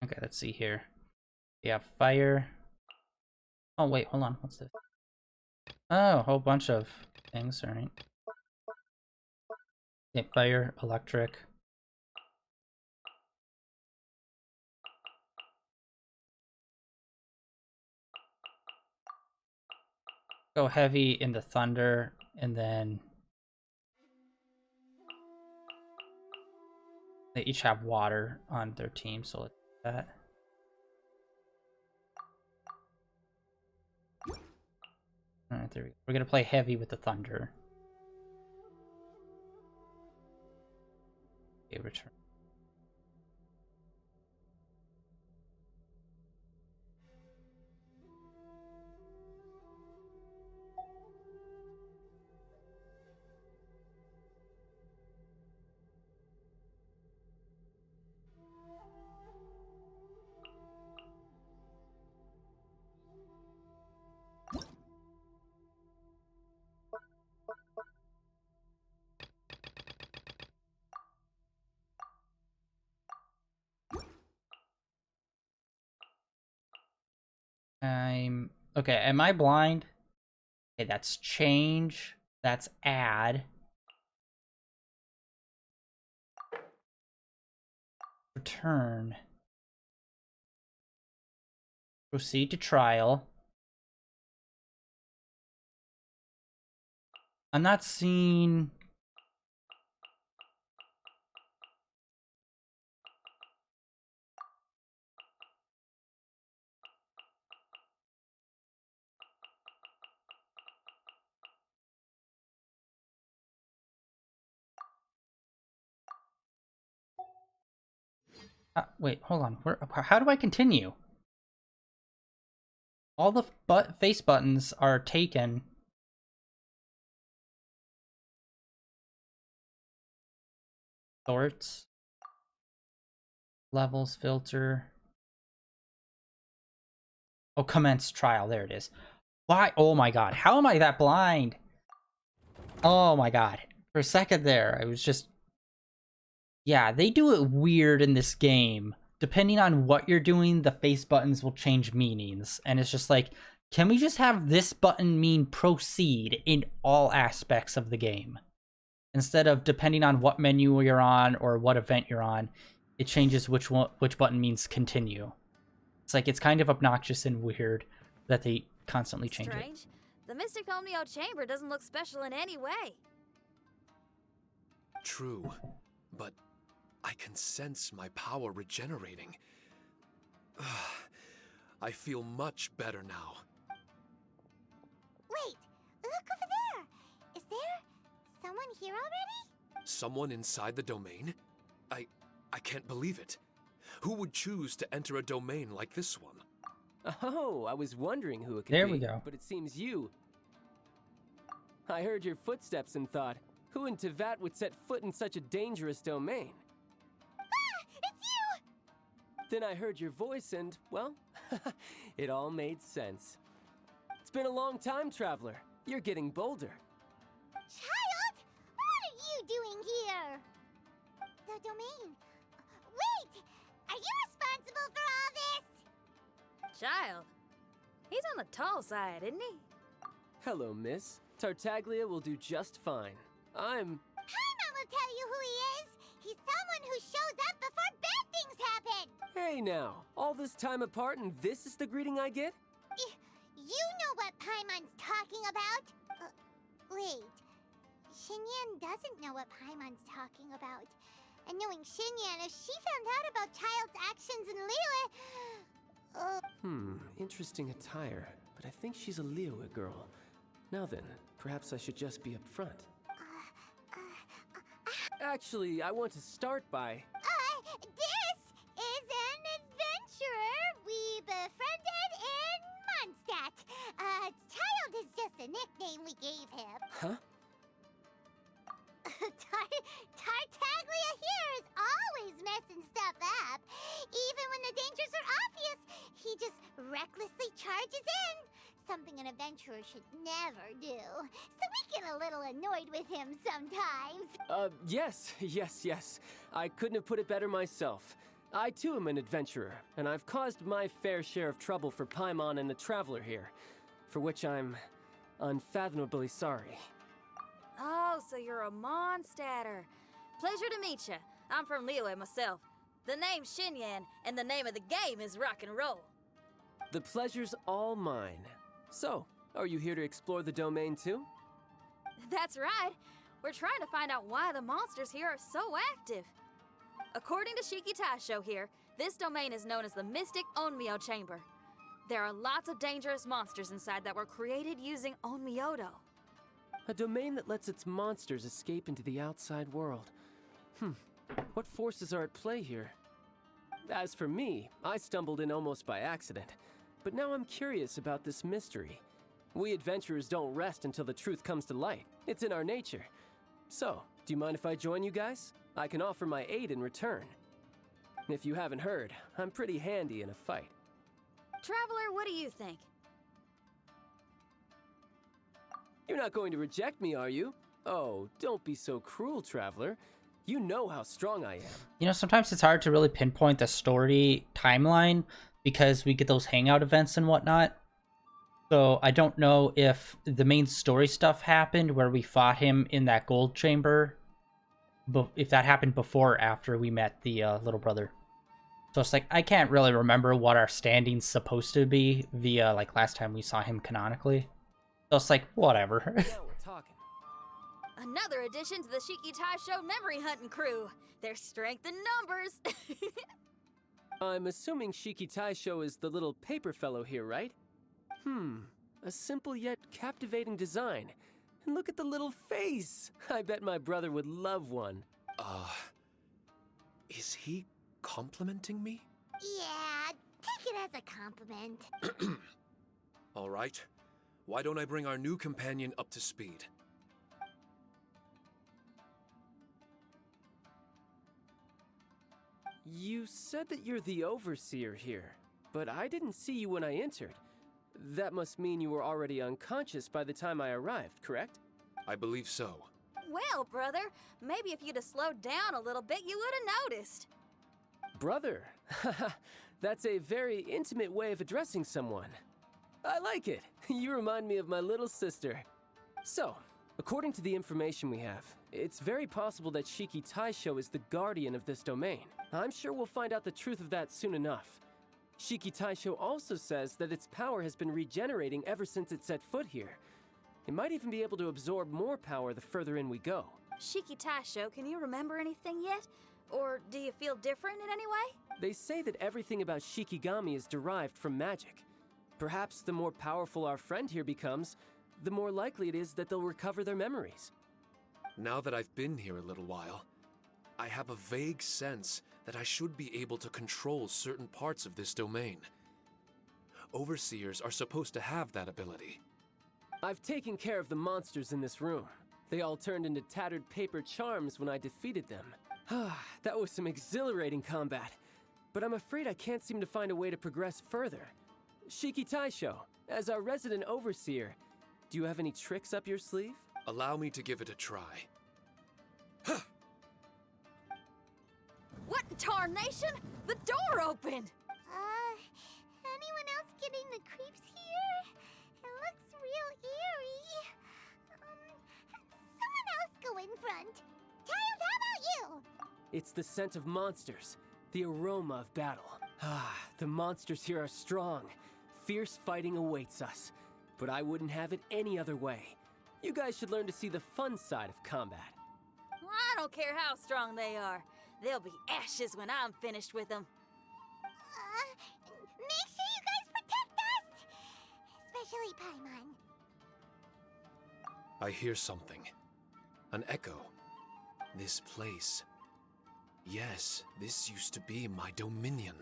Okay, let's see here. We have fire. Oh, wait, hold on. What's this? Oh, a whole bunch of things, alright. Okay, fire, electric. Go heavy into thunder, and then they each have water on their team, so let's do that. Alright, there we go. We're gonna play heavy with the thunder. Okay, return. Okay, am I blind? Okay, that's change. That's add. Return. Proceed to trial. I'm not seeing... wait, hold on. How do I continue? All the face buttons are taken. Sorts. Levels, filter. Oh, commence trial. There it is. Why? Oh my god. How am I that blind? Oh my god. For a second there, I was just... Yeah, they do it weird in this game. Depending on what you're doing, the face buttons will change meanings. And it's just like, can we just have this button mean proceed in all aspects of the game? Instead of depending on what menu you're on or what event you're on, it changes which button means continue. It's like, it's kind of obnoxious and weird that they constantly change Strange. it. The Mystic Omnio Chamber doesn't look special in any way. True, but I can sense my power regenerating. I feel much better now. Wait, look over there! Is there someone here already? Someone inside the domain? I can't believe it. Who would choose to enter a domain like this one? Oh, I was wondering who it could be. There we go. But it seems you. I heard your footsteps and thought, who in Tevat would set foot in such a dangerous domain? Ah! It's you! Then I heard your voice and, well, it all made sense. It's been a long time, Traveler. You're getting bolder. Child! What are you doing here? The domain. Wait! Are you responsible for all this? Child. He's on the tall side, isn't he? Hello, miss. Tartaglia will do just fine. Paimon will tell you who he is. He's someone who shows up before bad things happen! Hey now, all this time apart and this is the greeting I get? You know what Paimon's talking about? Wait. Xinyan doesn't know what Paimon's talking about. And knowing Xinyan, if she found out about Child's actions in Liyue... Interesting attire, but I think she's a Liyue girl. Now then, perhaps I should just be upfront. Actually, I want to start by... This is an adventurer we befriended in Mondstadt. Child is just a nickname we gave him. Huh? Tartaglia here is always messing stuff up. Even when the dangers are obvious, he just recklessly charges in. Something an adventurer should never do. So we get a little annoyed with him sometimes. Yes. I couldn't have put it better myself. I too am an adventurer, and I've caused my fair share of trouble for Paimon and the Traveler here, for which I'm unfathomably sorry. Oh, so you're a Mondstadter. Pleasure to meet you. I'm from Liyue myself. The name's Xinyan, and the name of the game is rock and roll. The pleasure's all mine. So, are you here to explore the domain too? That's right. We're trying to find out why the monsters here are so active. According to Shiki Taisho here, this domain is known as the Mystic Onmyo Chamber. There are lots of dangerous monsters inside that were created using Onmyodo. A domain that lets its monsters escape into the outside world. What forces are at play here? As for me, I stumbled in almost by accident. But now I'm curious about this mystery. We adventurers don't rest until the truth comes to light. It's in our nature. So, do you mind if I join you guys? I can offer my aid in return. If you haven't heard, I'm pretty handy in a fight. Traveler, what do you think? You're not going to reject me, are you? Oh, don't be so cruel, Traveler. You know how strong I am. You know, sometimes it's hard to really pinpoint the story timeline because we get those hangout events and whatnot. So I don't know if the main story stuff happened where we fought him in that gold chamber, but if that happened before or after we met the little brother. So it's like, I can't really remember what our standing's supposed to be via like last time we saw him canonically. So it's like, whatever. Now we're talking. Another addition to the Shiki Taisho memory hunting crew. There's strength in numbers. I'm assuming Shiki Taisho is the little paper fellow here, right? A simple yet captivating design. And look at the little face! I bet my brother would love one. Is he complimenting me? Yeah, take it as a compliment. All right. Why don't I bring our new companion up to speed? You said that you're the overseer here, but I didn't see you when I entered. That must mean you were already unconscious by the time I arrived, correct? I believe so. Well, brother, maybe if you'd have slowed down a little bit, you would have noticed. Brother? That's a very intimate way of addressing someone. I like it. You remind me of my little sister. So, according to the information we have, it's very possible that Shiki Taisho is the guardian of this domain. I'm sure we'll find out the truth of that soon enough. Shiki Taisho also says that its power has been regenerating ever since it set foot here. It might even be able to absorb more power the further in we go. Shiki Taisho, can you remember anything yet? Or do you feel different in any way? They say that everything about Shikigami is derived from magic. Perhaps the more powerful our friend here becomes, the more likely it is that they'll recover their memories. Now that I've been here a little while, I have a vague sense that I should be able to control certain parts of this domain. Overseers are supposed to have that ability. I've taken care of the monsters in this room. They all turned into tattered paper charms when I defeated them. That was some exhilarating combat, but I'm afraid I can't seem to find a way to progress further. Shiki Taisho, as our resident overseer, do you have any tricks up your sleeve? Allow me to give it a try. What in tarnation? The door opened! Anyone else getting the creeps here? It looks real eerie. Someone else go in front. Child, how about you? It's the scent of monsters, the aroma of battle. Ah, the monsters here are strong. Fierce fighting awaits us. But I wouldn't have it any other way. You guys should learn to see the fun side of combat. I don't care how strong they are. They'll be ashes when I'm finished with them. Make sure you guys protect us! Especially Paimon. I hear something. An echo. This place. Yes, this used to be my dominion.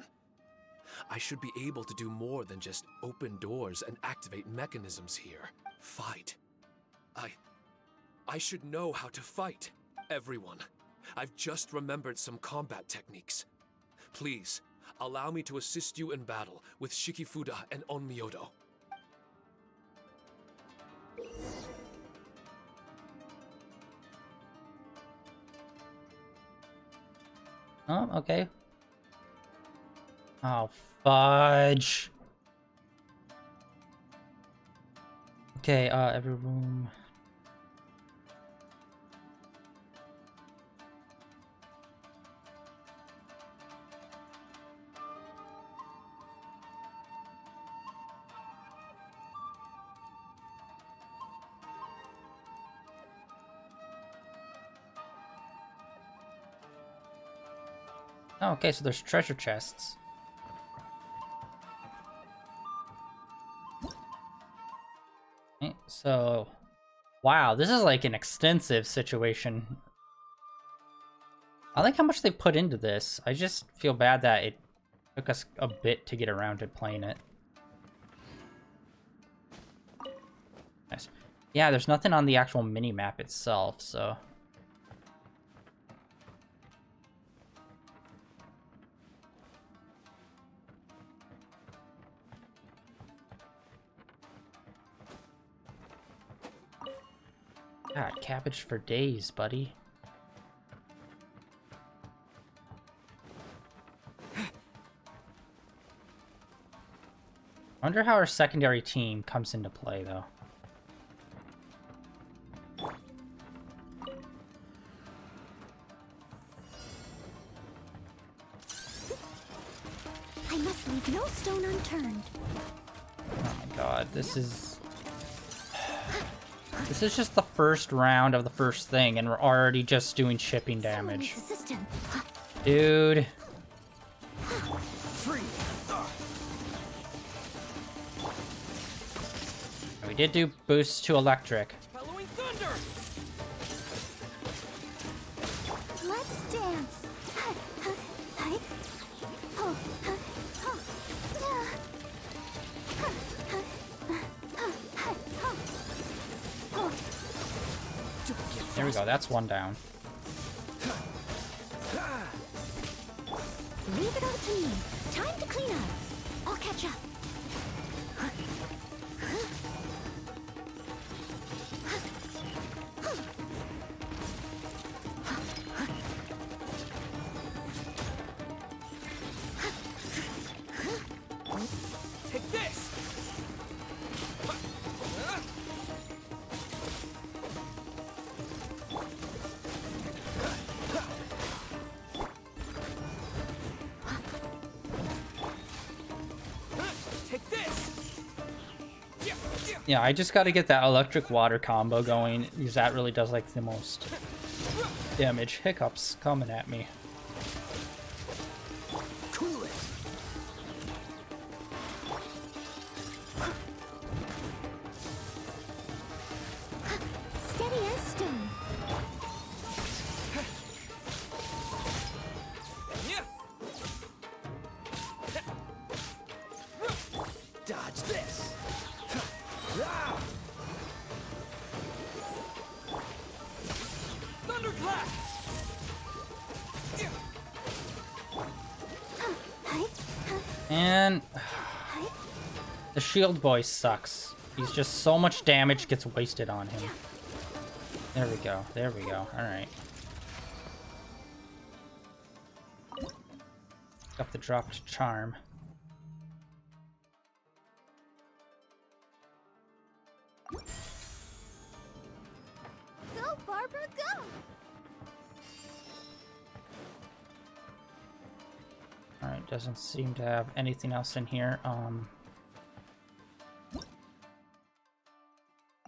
I should be able to do more than just open doors and activate mechanisms here. Fight. I should know how to fight. Everyone, I've just remembered some combat techniques. Please, allow me to assist you in battle with Shikifuda and Onmyodo. Oh, okay. Oh, fudge. Okay, every room. Oh, okay, so there's treasure chests. Okay, so, wow, this is like an extensive situation. I like how much they've put into this. I just feel bad that it took us a bit to get around to playing it. Nice. Yeah, there's nothing on the actual mini-map itself, so... God, cabbage for days, buddy. I wonder how our secondary team comes into play, though. I must leave no stone unturned. Oh my god, this is... This is just the first round of the first thing, and we're already just doing shipping damage. Dude. We did do boosts to electric. Following thunder! Let's dance. There we go, that's one down. Leave it all to me. Time to clean up. I'll catch up. Take this! Take this! Yeah, I just gotta get that electric water combo going, because that really does like the most damage. Hiccups coming at me. Cool it! Steady as stone. Dodge this! Thunderclap! And the shield boy sucks. He's just so much damage gets wasted on him. There we go. There we go. Alright. Got the dropped charm. Go, Barbara, go! doesn't seem to have anything else in here.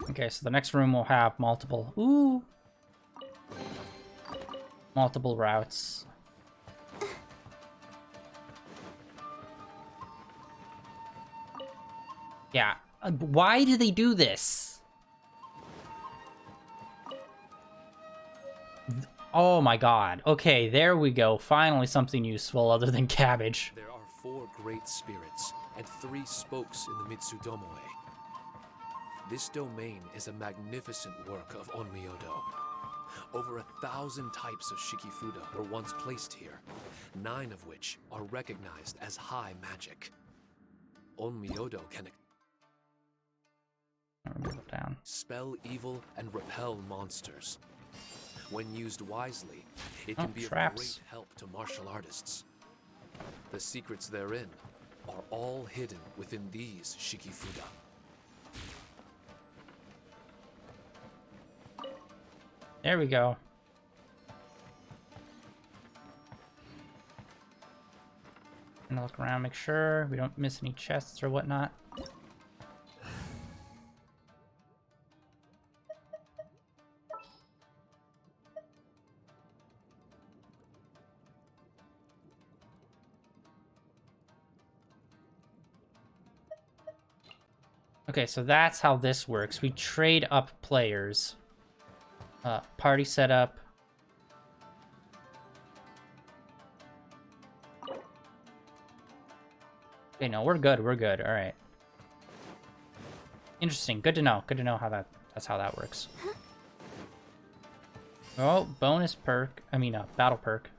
Okay, so the next room will have multiple routes. Yeah, why do they do this? Oh my god. Okay, there we go. Finally something useful other than cabbage. There are 4 great spirits and 3 spokes in the Mitsudomoe. This domain is a magnificent work of Onmyodo. Over 1,000 types of Shikifuda were once placed here, 9 of which are recognized as high magic. Onmyodo can Down. spell evil and repel monsters. When used wisely, it can be traps. of great help to martial artists. The secrets therein are all hidden within these Shikifuda. There we go. Gonna look around, make sure we don't miss any chests or whatnot. Okay, so that's how this works. We trade up players. Party setup. Okay, no, we're good. We're good. All right. Interesting. Good to know. Good to know how that's how that works. Oh, bonus perk. I mean, battle perk.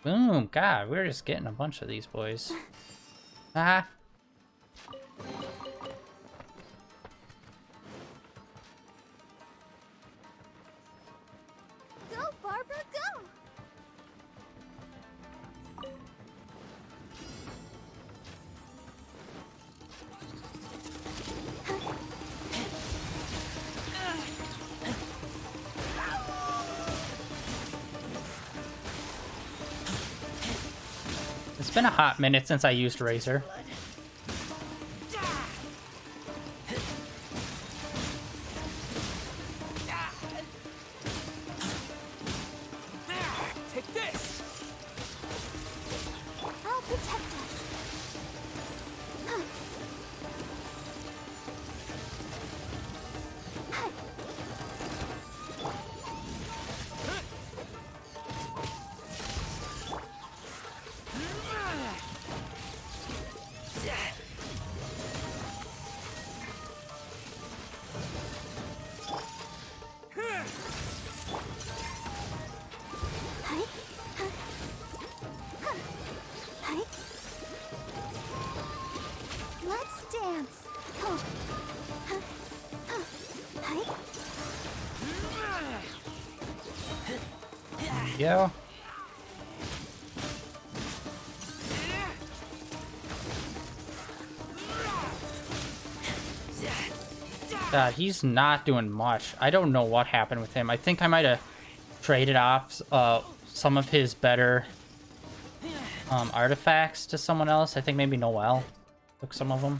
Boom! God, we're just getting a bunch of these boys. Ah. Go, Barbara, go! It's been a hot minute since I used Razor. Take this! I'll protect us. Let's dance. Yeah. God, he's not doing much. I don't know what happened with him. I think I might have traded off some of his better artifacts to someone else. I think maybe Noelle took some of them.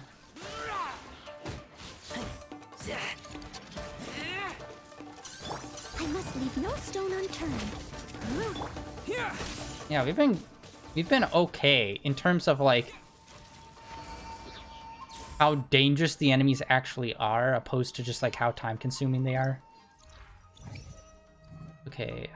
I must leave no stone unturned. Yeah, we've been okay in terms of like how dangerous the enemies actually are, opposed to just like how time consuming they are. Okay,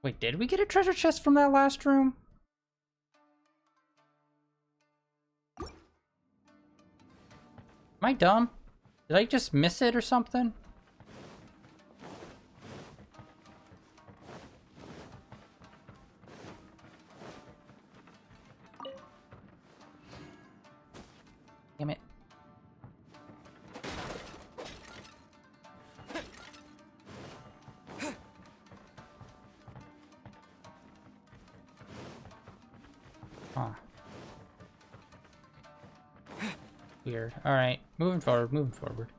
wait, did we get a treasure chest from that last room? Am I dumb? Did I just miss it or something? Damn it. Huh. Weird. Alright, moving forward, moving forward.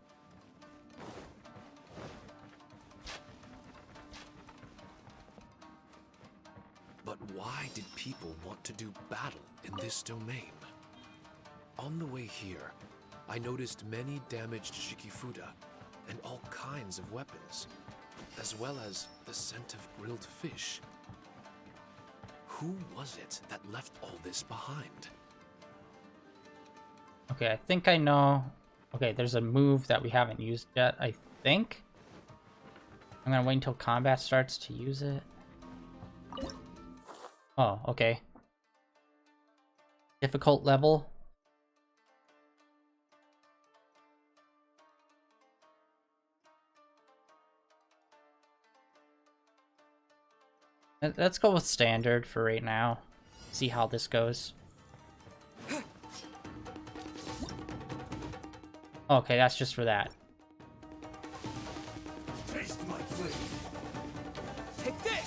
But why did people want to do battle in this domain? On the way here, I noticed many damaged Shikifuda and all kinds of weapons, as well as the scent of grilled fish. Who was it that left all this behind? Okay, I think I know. Okay, there's a move that we haven't used yet, I think. I'm gonna wait until combat starts to use it. Oh, okay. Difficult level. Let's go with standard for right now. See how this goes. Okay, that's just for that.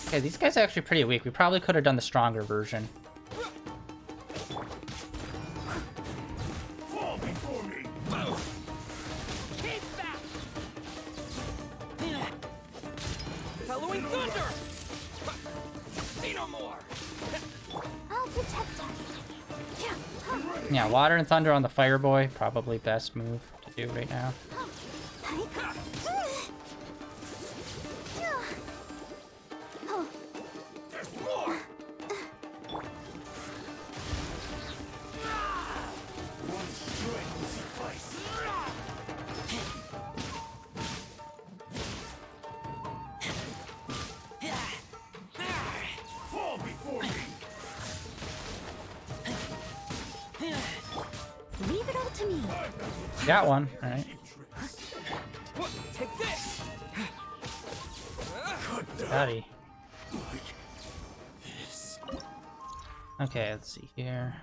Okay, these guys are actually pretty weak. We probably could have done the stronger version. Fall before me. Keep back! Bellowing thunder! See no more! I'll protect us. Yeah, water and thunder on the fire boy. Probably best move to do right now. There's more. One strike will suffice. Fall before me. Leave it all to me. Got one. All right. Take this! Daddy. Okay, let's see here.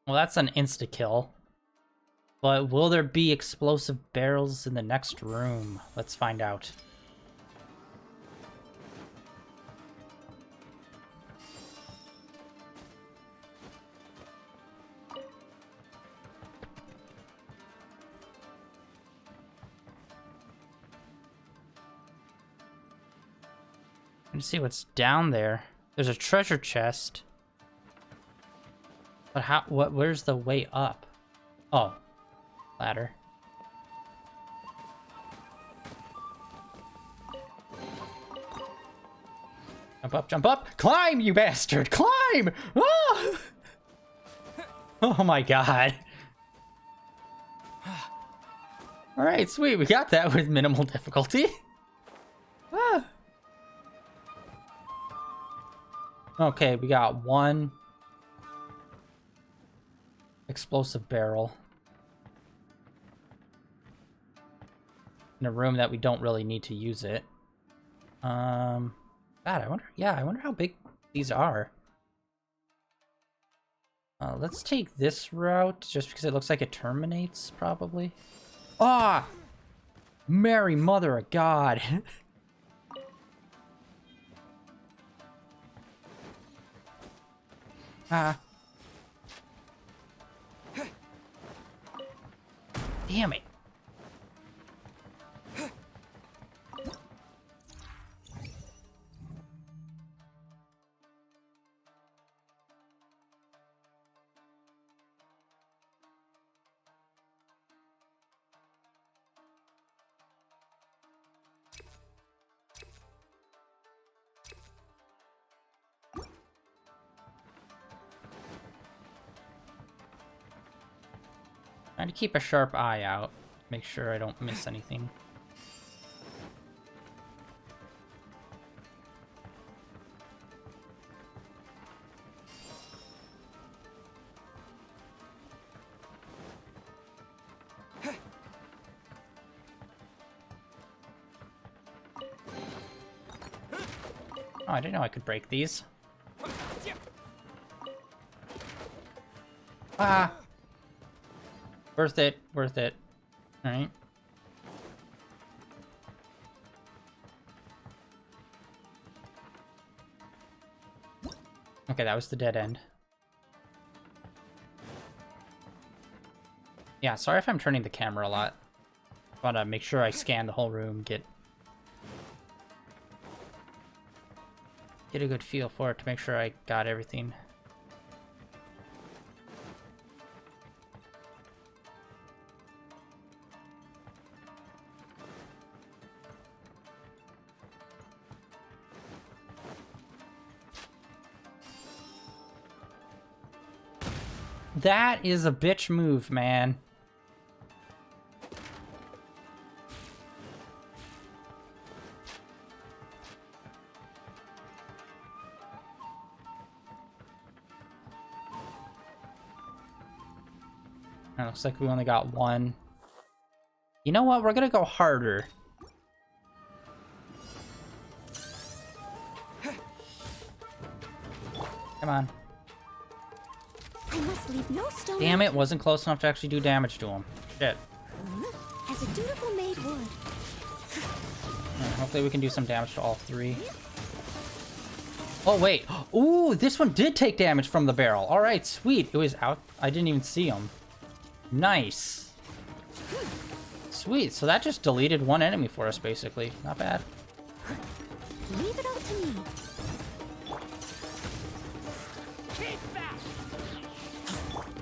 Well, that's an insta-kill. But will there be explosive barrels in the next room? Let's find out. Let's see what's down there. There's a treasure chest. But how, where's the way up? Oh, ladder. Jump up, jump up! Climb, you bastard! Climb! Ah! Oh my god. Alright, sweet, we got that with minimal difficulty. Ah. Okay, we got one explosive barrel in a room that we don't really need to use it. God, I wonder how big these are. Let's take this route just because it looks like it terminates, probably. Ah! Mary Mother of God! Ah. Damn it. Trying to keep a sharp eye out. Make sure I don't miss anything. Oh, I didn't know I could break these. Ah! Worth it, worth it. Alright. Okay, that was the dead end. Yeah, sorry if I'm turning the camera a lot. I want to make sure I scan the whole room, get a good feel for it to make sure I got everything. That is a bitch move, man. It looks like we only got one. You know what? We're gonna go harder. Come on. I must leave no stone. Damn it, wasn't close enough to actually do damage to him. Shit. As a dutiful maid would. Alright, hopefully we can do some damage to all three. Oh, wait. Ooh, this one did take damage from the barrel. Alright, sweet. It was out. I didn't even see him. Nice. Sweet. So that just deleted one enemy for us, basically. Not bad. Leave it up to me. Keep back!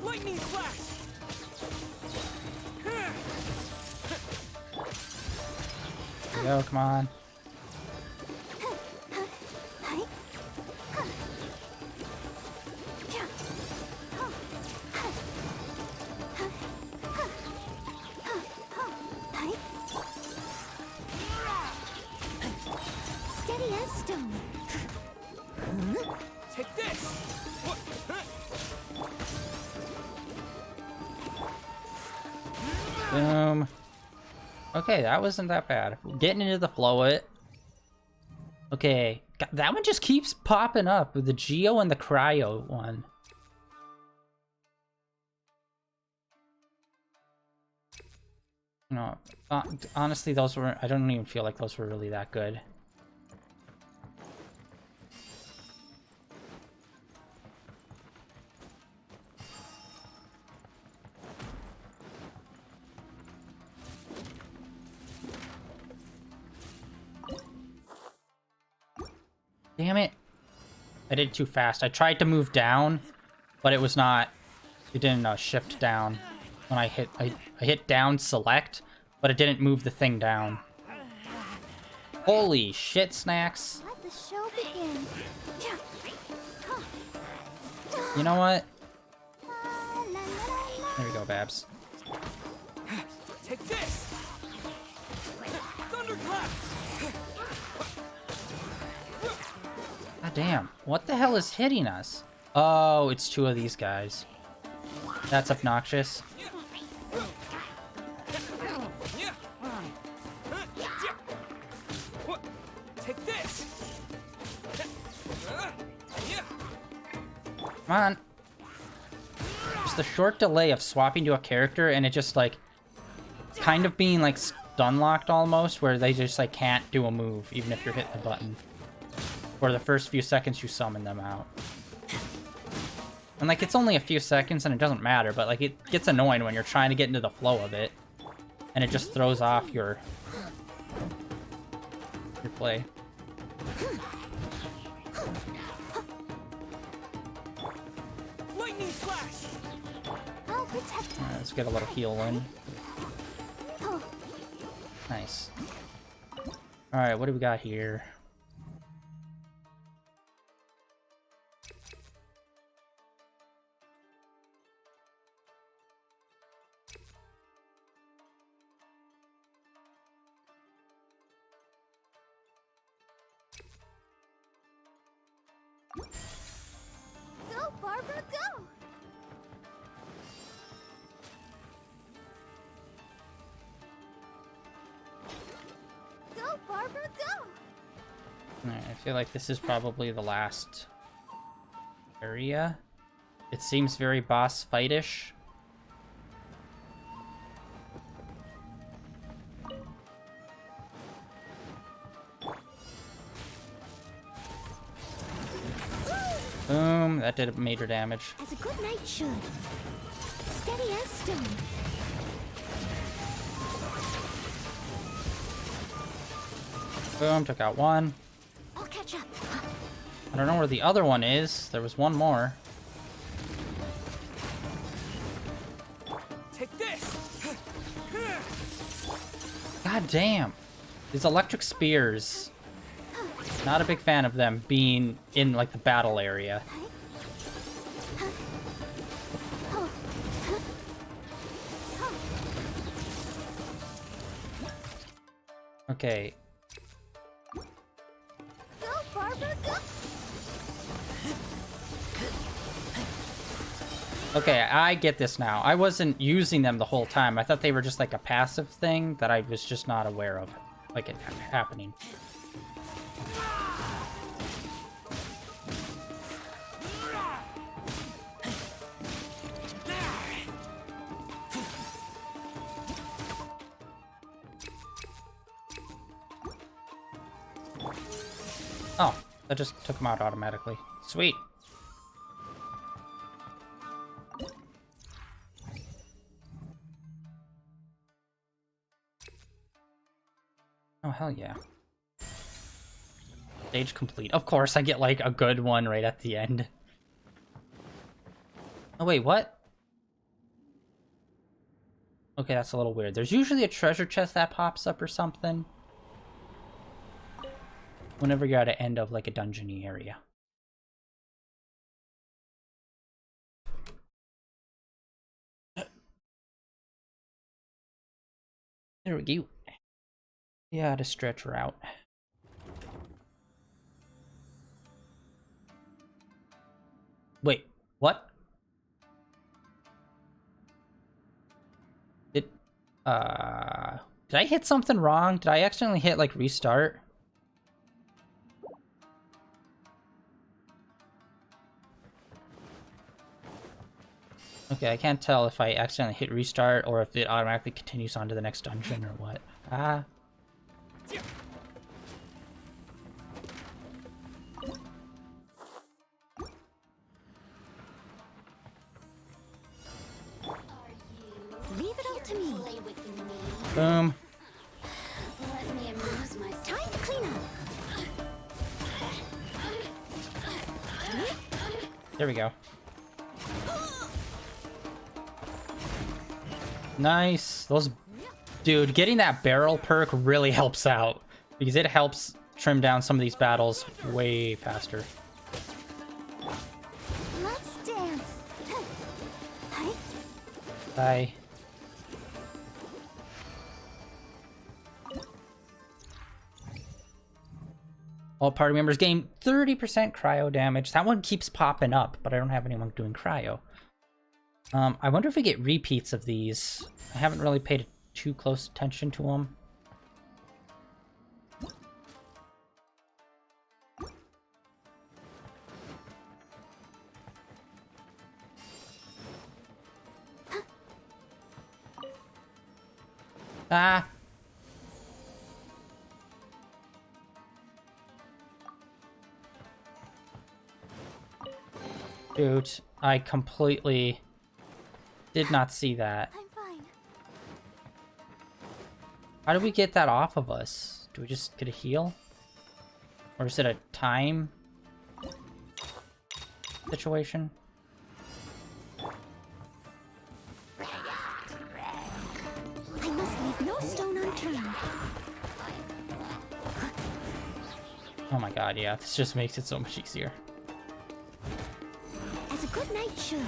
Lightning flash! There we go, come on. Steady as stone. Take this! Boom. Okay, that wasn't that bad. Getting into the flow of it. Okay, that one just keeps popping up with the Geo and the Cryo one. No, honestly, those were. I don't even feel like those were really that good. Damn it. I did it too fast. I tried to move down, but it was not... It didn't shift down. When I hit down select, but it didn't move the thing down. Holy shit, Snacks. Let the show begin. You know what? There we go, Babs. Take this! Thunderclap! God damn. What the hell is hitting us? Oh, it's two of these guys. That's obnoxious. Take this! Come on. Just the short delay of swapping to a character and it just like kind of being like stun locked almost, where they just like can't do a move even if you're hitting the button. For the first few seconds you summon them out. And like it's only a few seconds and it doesn't matter, but like it gets annoying when you're trying to get into the flow of it. And it just throws off your play. Lightning flash! I'll protect Alright, us. let's get a little heal in. Nice. Alright, what do we got here? Go, Barbara, go! Go, Barbara, go! Alright, I feel like this is probably the last area. It seems very boss fight-ish. Boom, that did major damage. As a good knight should. Steady as stone. Boom, took out one. I'll catch up. I don't know where the other one is. There was one more. Take this! God damn. These electric spears. Not a big fan of them being in, like, the battle area. Okay. Go, Barbara, go! Okay, I get this now. I wasn't using them the whole time. I thought they were just like a passive thing that I was just not aware of. Like it happening. Oh, that just took them out automatically. Sweet. Oh, hell yeah. Stage complete. Of course, I get, like, a good one right at the end. Oh, wait, what? Okay, that's a little weird. There's usually a treasure chest that pops up or something whenever you're at the end of, like, a dungeony area. There we go. Yeah, to stretch her out. Wait, what? Did I hit something wrong? Did I accidentally hit, like, restart? Okay, I can't tell if I accidentally hit restart or if it automatically continues on to the next dungeon or what. Ah. Leave it all to me. Boom. Time to clean up. There we go. Nice. Those... Dude, getting that barrel perk really helps out. Because it helps trim down some of these battles way faster. Let's dance. Hi. Bye. All party members gain 30% cryo damage. That one keeps popping up, but I don't have anyone doing cryo. I wonder if we get repeats of these. I haven't really paid too close attention to them. Ah! Dude, I completely did not see that. I'm fine. How do we get that off of us? Do we just get a heal? Or is it a time situation? I must leave no stone unturned. Oh my god, yeah, this just makes it so much easier. As a good knight should.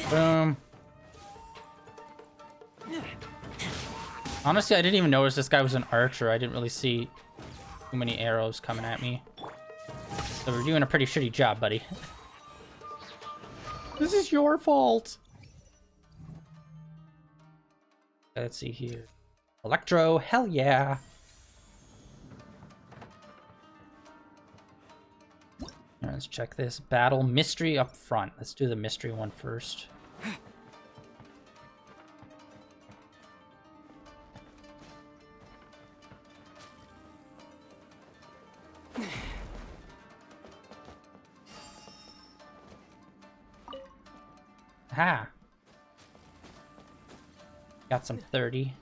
Boom. Honestly, I didn't even notice this guy was an archer. I didn't really see too many arrows coming at me. So we're doing a pretty shitty job, buddy. This is your fault. Let's see here. Electro, hell yeah. Alright, let's check this. Battle mystery up front. Let's do the mystery one first. Ha! Got some 30.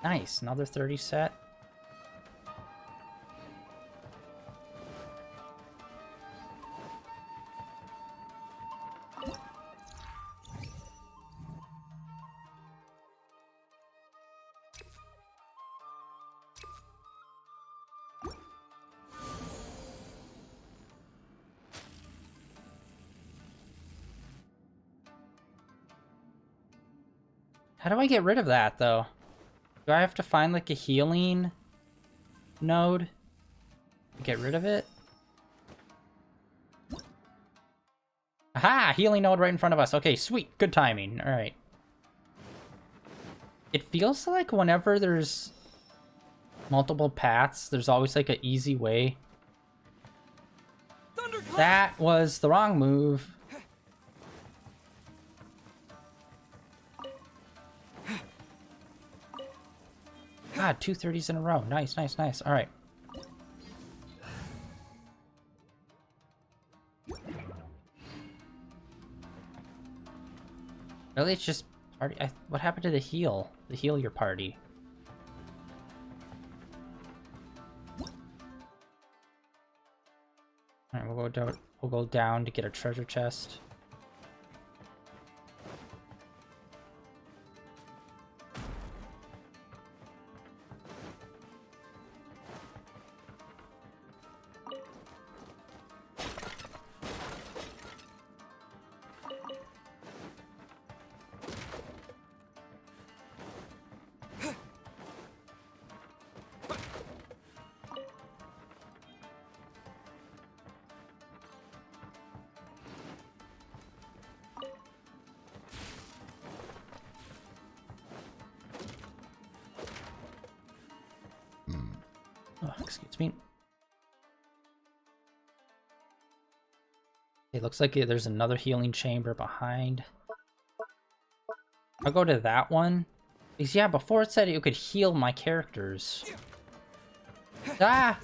Nice, another 30 set. How do I get rid of that, though? Do I have to find, like, a healing node to get rid of it? Aha! Healing node right in front of us. Okay, sweet. Good timing. Alright. It feels like whenever there's multiple paths, there's always, like, an easy way. That was the wrong move. God, 2 30s in a row. Nice, nice, nice. All right. Really, it's just party. What happened to the heal? The heal your party. All right, we'll go down to get a treasure chest. Oh, excuse me. It looks like there's another healing chamber behind. I'll go to that one. Because, yeah, before it said it could heal my characters. Ah!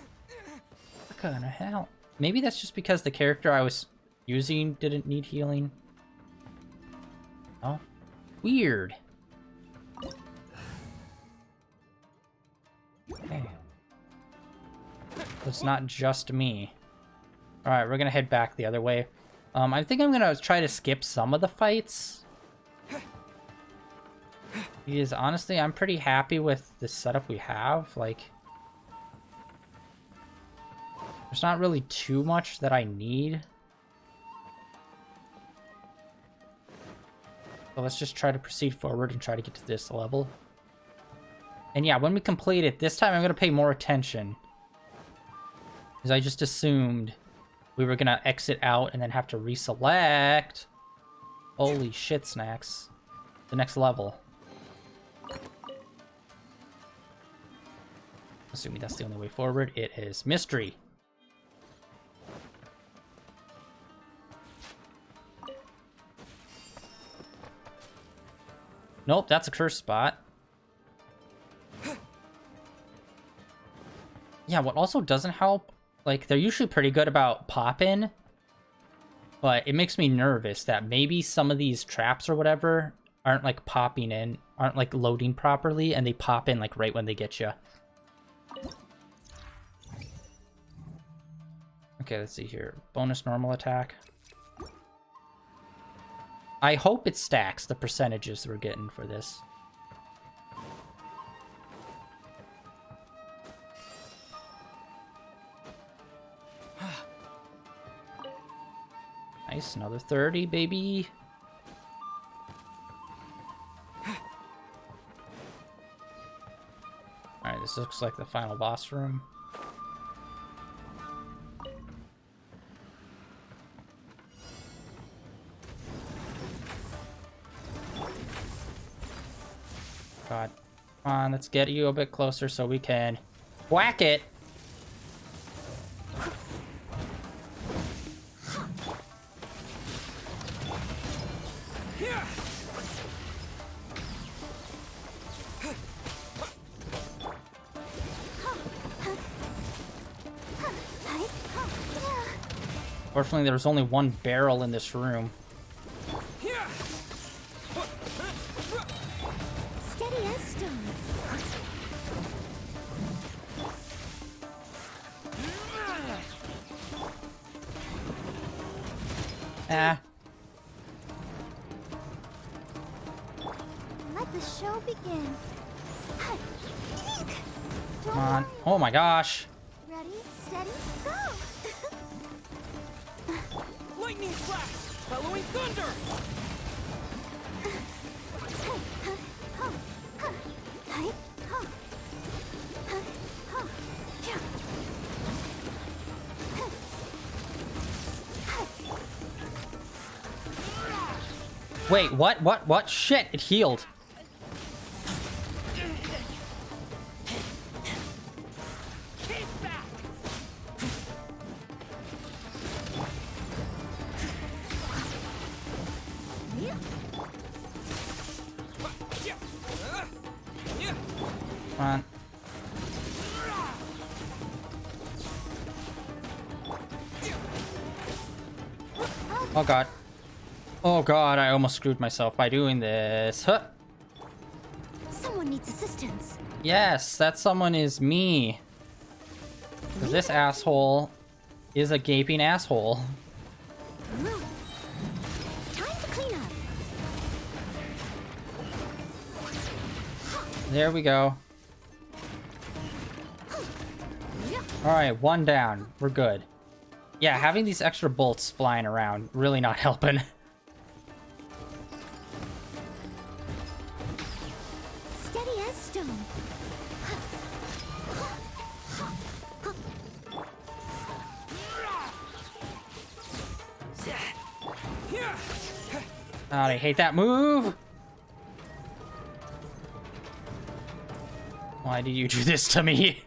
What kind of hell? Maybe that's just because the character I was using didn't need healing. Oh. Weird. Okay. It's not just me. Alright, we're gonna head back the other way. I think I'm gonna try to skip some of the fights. Because honestly, I'm pretty happy with the setup we have. Like, there's not really too much that I need. So let's just try to proceed forward and try to get to this level. And yeah, when we complete it, this time I'm gonna pay more attention. Because I just assumed we were gonna exit out and then have to reselect. Holy shit, snacks. The next level. Assuming that's the only way forward, it is mystery. Nope, that's a cursed spot. Yeah, what also doesn't help, like, they're usually pretty good about pop-in, but it makes me nervous that maybe some of these traps or whatever aren't, like, popping in, aren't, like, loading properly, and they pop in, like, right when they get you. Okay, let's see here. Bonus normal attack. I hope it stacks the percentages we're getting for this. Nice, another 30, baby. Alright, this looks like the final boss room. God. Come on, let's get you a bit closer so we can whack it. Fortunately, there's only one barrel in this room. Steady as stone. Ah. Let the show begin. Come on. Oh my gosh. Ready, steady, go! Lightning flash! Following thunder! Wait, what? What? Shit, it healed. Come on. Oh god. Oh god, I almost screwed myself by doing this. Huh. Someone needs assistance. Yes, that someone is me. 'Cause this asshole is a gaping asshole. Time to clean up. There we go. Alright, one down. We're good. Yeah, having these extra bolts flying around, really not helping. Steady as stone. God, I hate that move! Why did you do this to me?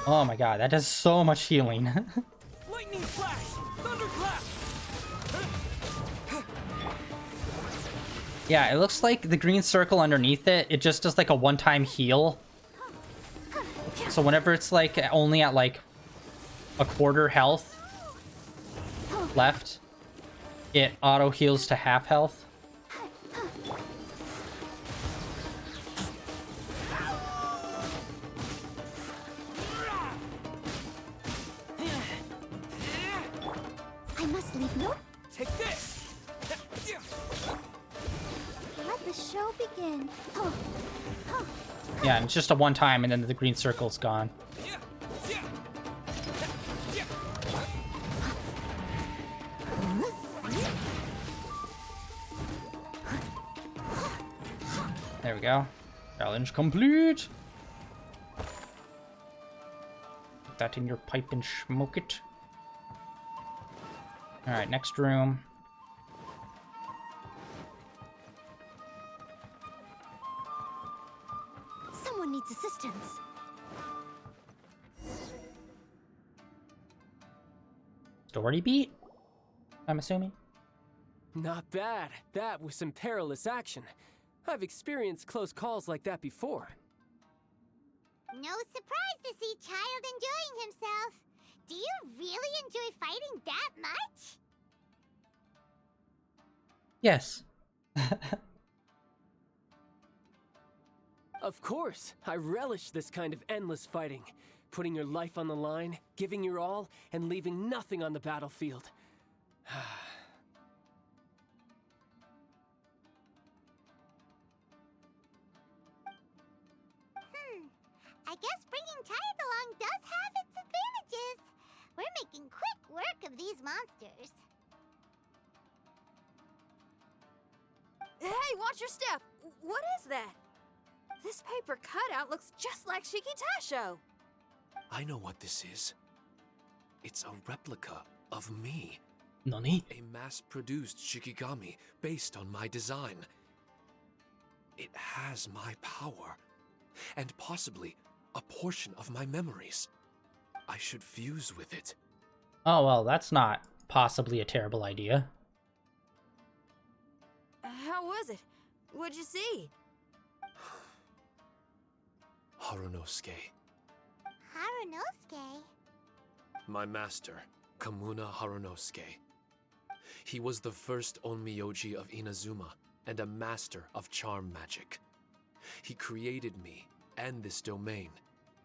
Oh my god, that does so much healing. Lightning flash! Thunderclap! Yeah, it looks like the green circle underneath it, it just does like a one-time heal. So whenever it's like only at like a quarter health left, it auto heals to half health. I must leave no. Take this! Let the show begin. Yeah, and it's just a one-time and then the green circle's gone. There we go. Challenge complete. Put that in your pipe and smoke it. Alright, next room. Someone needs assistance. Story beat? I'm assuming. Not bad. That was some perilous action. I've experienced close calls like that before. No surprise to see Child enjoying himself. Do you really enjoy fighting that much? Yes. Of course, I relish this kind of endless fighting. Putting your life on the line, giving your all, and leaving nothing on the battlefield. I guess bringing Child along does have its advantages. We're We're making quick work of these monsters. Hey, watch your step! What is that? This paper cutout looks just like Shiki Taisho. I know what this is. It's a replica of me. Nani? A mass-produced Shikigami based on my design. It has my power, and possibly a portion of my memories. I should fuse with it. Oh, well, that's not possibly a terrible idea. How was it? What'd you see? Harunosuke. Harunosuke? My master, Kamuna Harunosuke. He was the first Onmyoji of Inazuma and a master of charm magic. He created me and this domain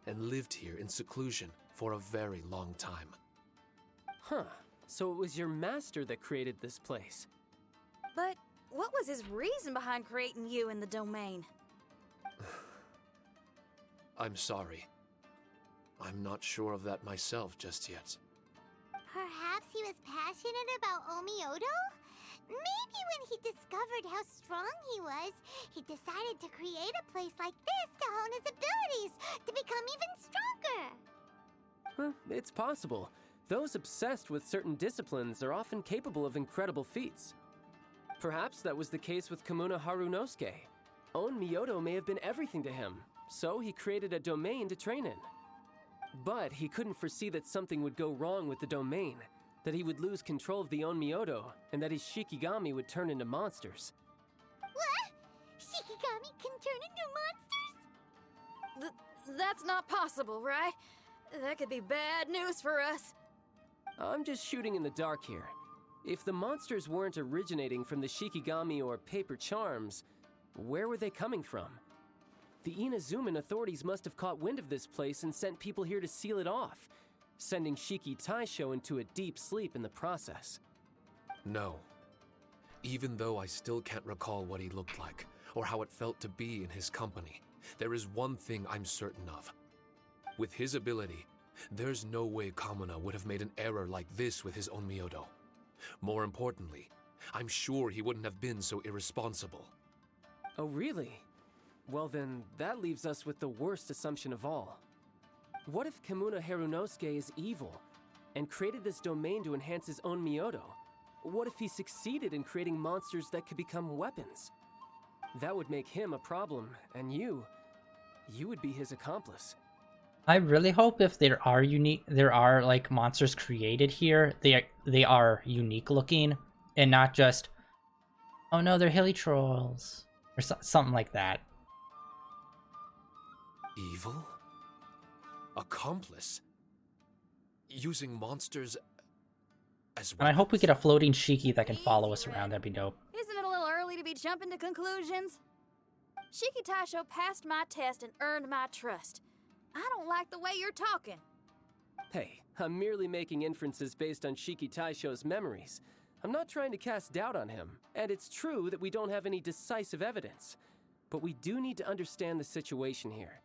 and lived here in seclusion for a very long time. Huh. So it was your master that created this place. But what was his reason behind creating you in the domain? I'm sorry. I'm not sure of that myself just yet. Perhaps he was passionate about Omiodo? Maybe when he discovered how strong he was, he decided to create a place like this to hone his abilities, to become even stronger. It's possible. Those obsessed with certain disciplines are often capable of incredible feats. Perhaps that was the case with Kamuna Harunosuke. Onmyodo may have been everything to him, so he created a domain to train in. But he couldn't foresee that something would go wrong with the domain, that he would lose control of the Onmyodo, and that his Shikigami would turn into monsters. What? Shikigami can turn into monsters? That's not possible, right? That could be bad news for us. I'm just shooting in the dark here. If the monsters weren't originating from the Shikigami or paper charms, where were they coming from? The Inazuman authorities must have caught wind of this place and sent people here to seal it off, sending Shiki Taisho into a deep sleep in the process. No. Even though I still can't recall what he looked like, or how it felt to be in his company, there is one thing I'm certain of. With his ability, there's no way Kamuna would have made an error like this with his Onmyodo. More importantly, I'm sure he wouldn't have been so irresponsible. Oh, really? Well then, that leaves us with the worst assumption of all. What if Kamuna Harunosuke is evil, and created this domain to enhance his own Myoto? What if he succeeded in creating monsters that could become weapons? That would make him a problem, and you would be his accomplice. I really hope if there are like monsters created here, they are unique looking and not just, oh no, they're hilly trolls or something like that. Evil? Accomplice? Using monsters as And I hope we get a weapons? floating Shiki that can follow us around. That'd be dope. Isn't it a little early to be jumping to conclusions? Shiki Taisho passed my test and earned my trust. I don't like the way you're talking. Hey, I'm merely making inferences based on Shiki Taisho's memories. I'm not trying to cast doubt on him, and it's true that we don't have any decisive evidence. But we do need to understand the situation here.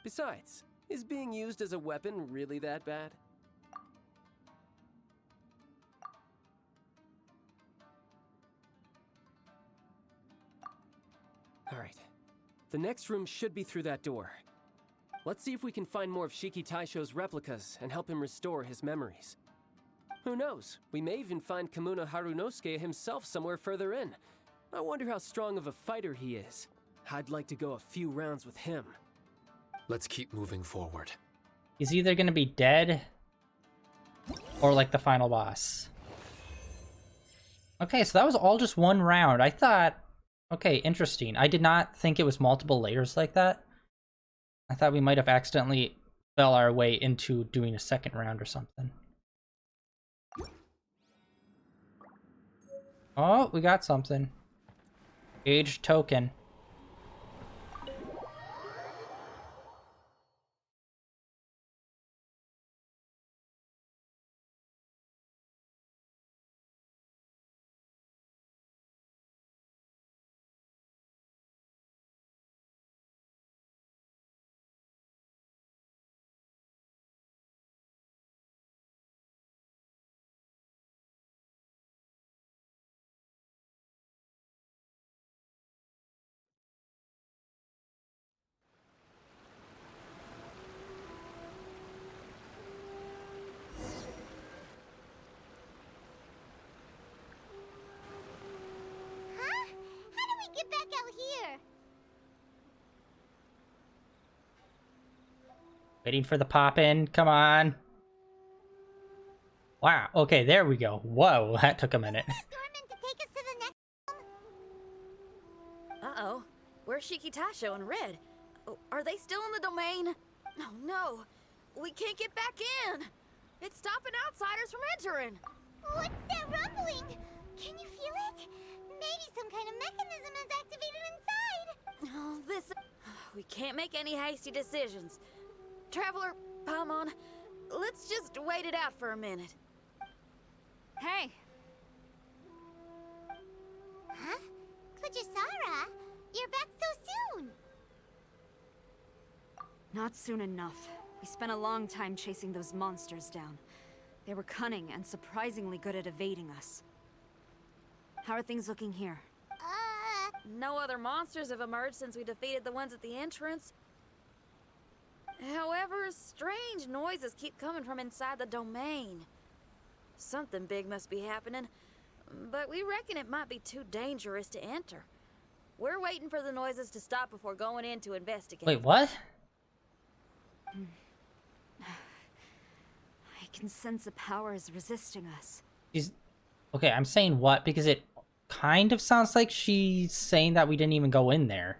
Besides, is being used as a weapon really that bad? Alright. The next room should be through that door. Let's see if we can find more of Shiki Taisho's replicas and help him restore his memories. Who knows? We may even find Kamuna Harunosuke himself somewhere further in. I wonder how strong of a fighter he is. I'd like to go a few rounds with him. Let's keep moving forward. He's either gonna be dead or like the final boss. Okay, so that was all just one round. I thought, okay, interesting. I did not think it was multiple layers like that. I thought we might have accidentally fell our way into doing a second round or something. Oh, we got something. Aged token. back out here. Waiting for the pop-in. Come on. Wow. Okay, there we go. Whoa, that took a minute. Dorman to take us to the next room. Uh-oh. Where's Shiki Tasho and Red? Oh, are they still in the domain? Oh, no. We can't get back in. It's stopping outsiders from entering. What's that rumbling? Can you feel it? Maybe some kind of mechanism is activated inside. Oh, this... We can't make any hasty decisions. Traveler, Paimon, let's just wait it out for a minute. Hey, Huh? Kujisara, you're back so soon. not soon enough. We spent a long time chasing those monsters down. They were cunning and surprisingly good at evading us. How are things looking here? No other monsters have emerged since we defeated the ones at the entrance. However, strange noises keep coming from inside the domain. Something big must be happening, but we reckon it might be too dangerous to enter. We're waiting for the noises to stop before going in to investigate. Wait, what? I can sense a power is resisting us. She's... Okay, I'm saying what because it kind of sounds like she's saying that we didn't even go in there.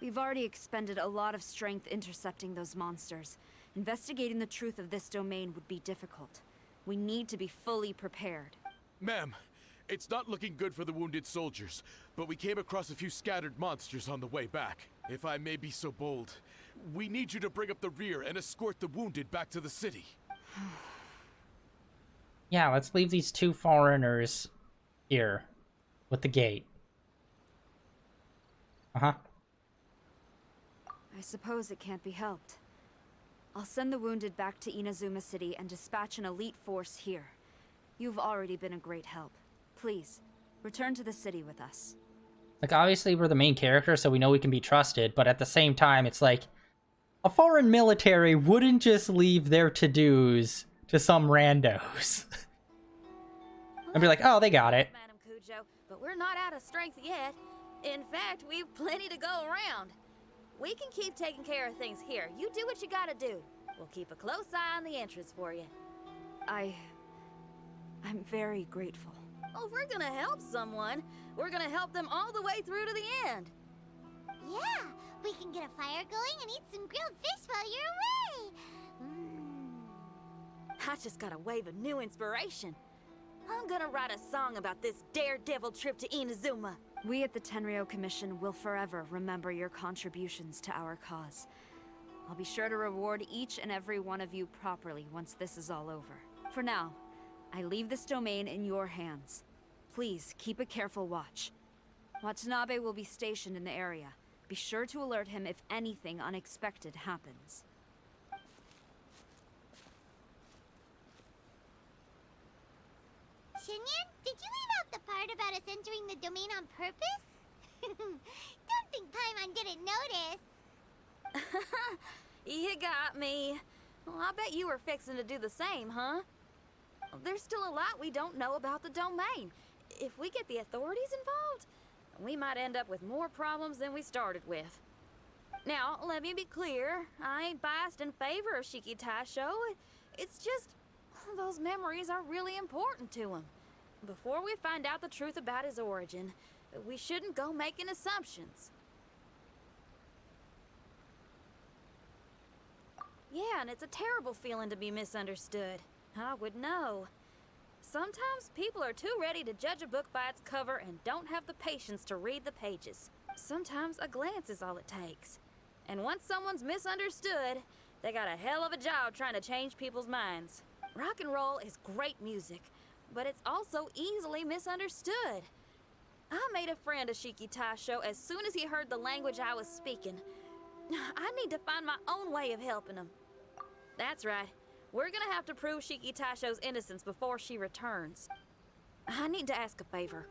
We've already expended a lot of strength intercepting those monsters. Investigating the truth of this domain would be difficult. We need to be fully prepared. Ma'am, it's not looking good for the wounded soldiers, but we came across a few scattered monsters on the way back. If I may be so bold, we need you to bring up the rear and escort the wounded back to the city. Yeah, let's leave these two foreigners here with the gate. Uh-huh. I suppose it can't be helped. I'll send the wounded back to Inazuma City and dispatch an elite force here. You've already been a great help. Please, return to the city with us. Like, obviously we're the main character, so we know we can be trusted, but at the same time, it's like, a foreign military wouldn't just leave their to-dos to some randos. And be like, oh, they got it. Madam Cujo, but we're not out of strength yet. In fact, we've plenty to go around. We can keep taking care of things here. You do what you gotta do. We'll keep a close eye on the entrance for you. I'm very grateful. Oh, if we're gonna help someone, we're gonna help them all the way through to the end. Yeah, we can get a fire going and eat some grilled fish while you're away. I just got a wave of new inspiration. I'm gonna write a song about this daredevil trip to Inazuma. We at the Tenryou Commission will forever remember your contributions to our cause. I'll be sure to reward each and every one of you properly once this is all over. For now, I leave this domain in your hands. Please keep a careful watch. Watanabe will be stationed in the area. Be sure to alert him if anything unexpected happens. Shinyan, did you leave out the part about us entering the domain on purpose? Don't think Paimon didn't notice. You got me. Well, I bet you were fixing to do the same, huh? There's still a lot we don't know about the domain. If we get the authorities involved, we might end up with more problems than we started with. Now, let me be clear. I ain't biased in favor of Shiki Taisho. It's just, those memories are really important to him. Before we find out the truth about his origin, we shouldn't go making assumptions. Yeah, and it's a terrible feeling to be misunderstood. I would know. Sometimes people are too ready to judge a book by its cover and don't have the patience to read the pages. Sometimes a glance is all it takes. And once someone's misunderstood, they got a hell of a job trying to change people's minds. Rock and roll is great music, but it's also easily misunderstood. I made a friend of Shiki Taisho as soon as he heard the language I was speaking. I need to find my own way of helping him. That's right. We're gonna have to prove Shiki Taisho's innocence before she returns. I need to ask a favor.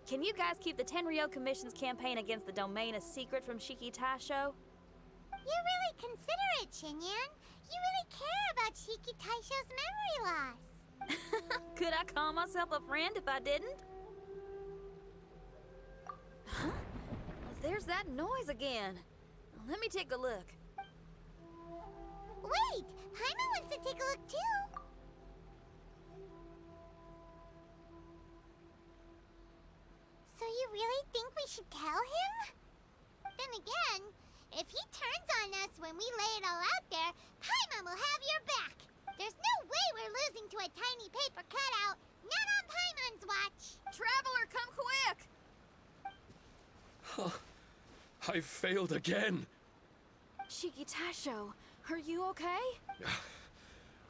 Can you guys keep the Tenryou Commission's campaign against the domain a secret from Shiki Taisho? You're really considerate, Shinyan. You really care about Shiki Taisho's memory loss. Could I call myself a friend if I didn't? Huh? There's that noise again. Let me take a look. Wait! Paimon wants to take a look too! So you really think we should tell him? Then again, if he turns on us when we lay it all out there, Paimon will have your back! There's no way we're losing to a tiny paper cutout! Not on Paimon's watch! Traveler, come quick! I failed again. Shikitasho, are you okay?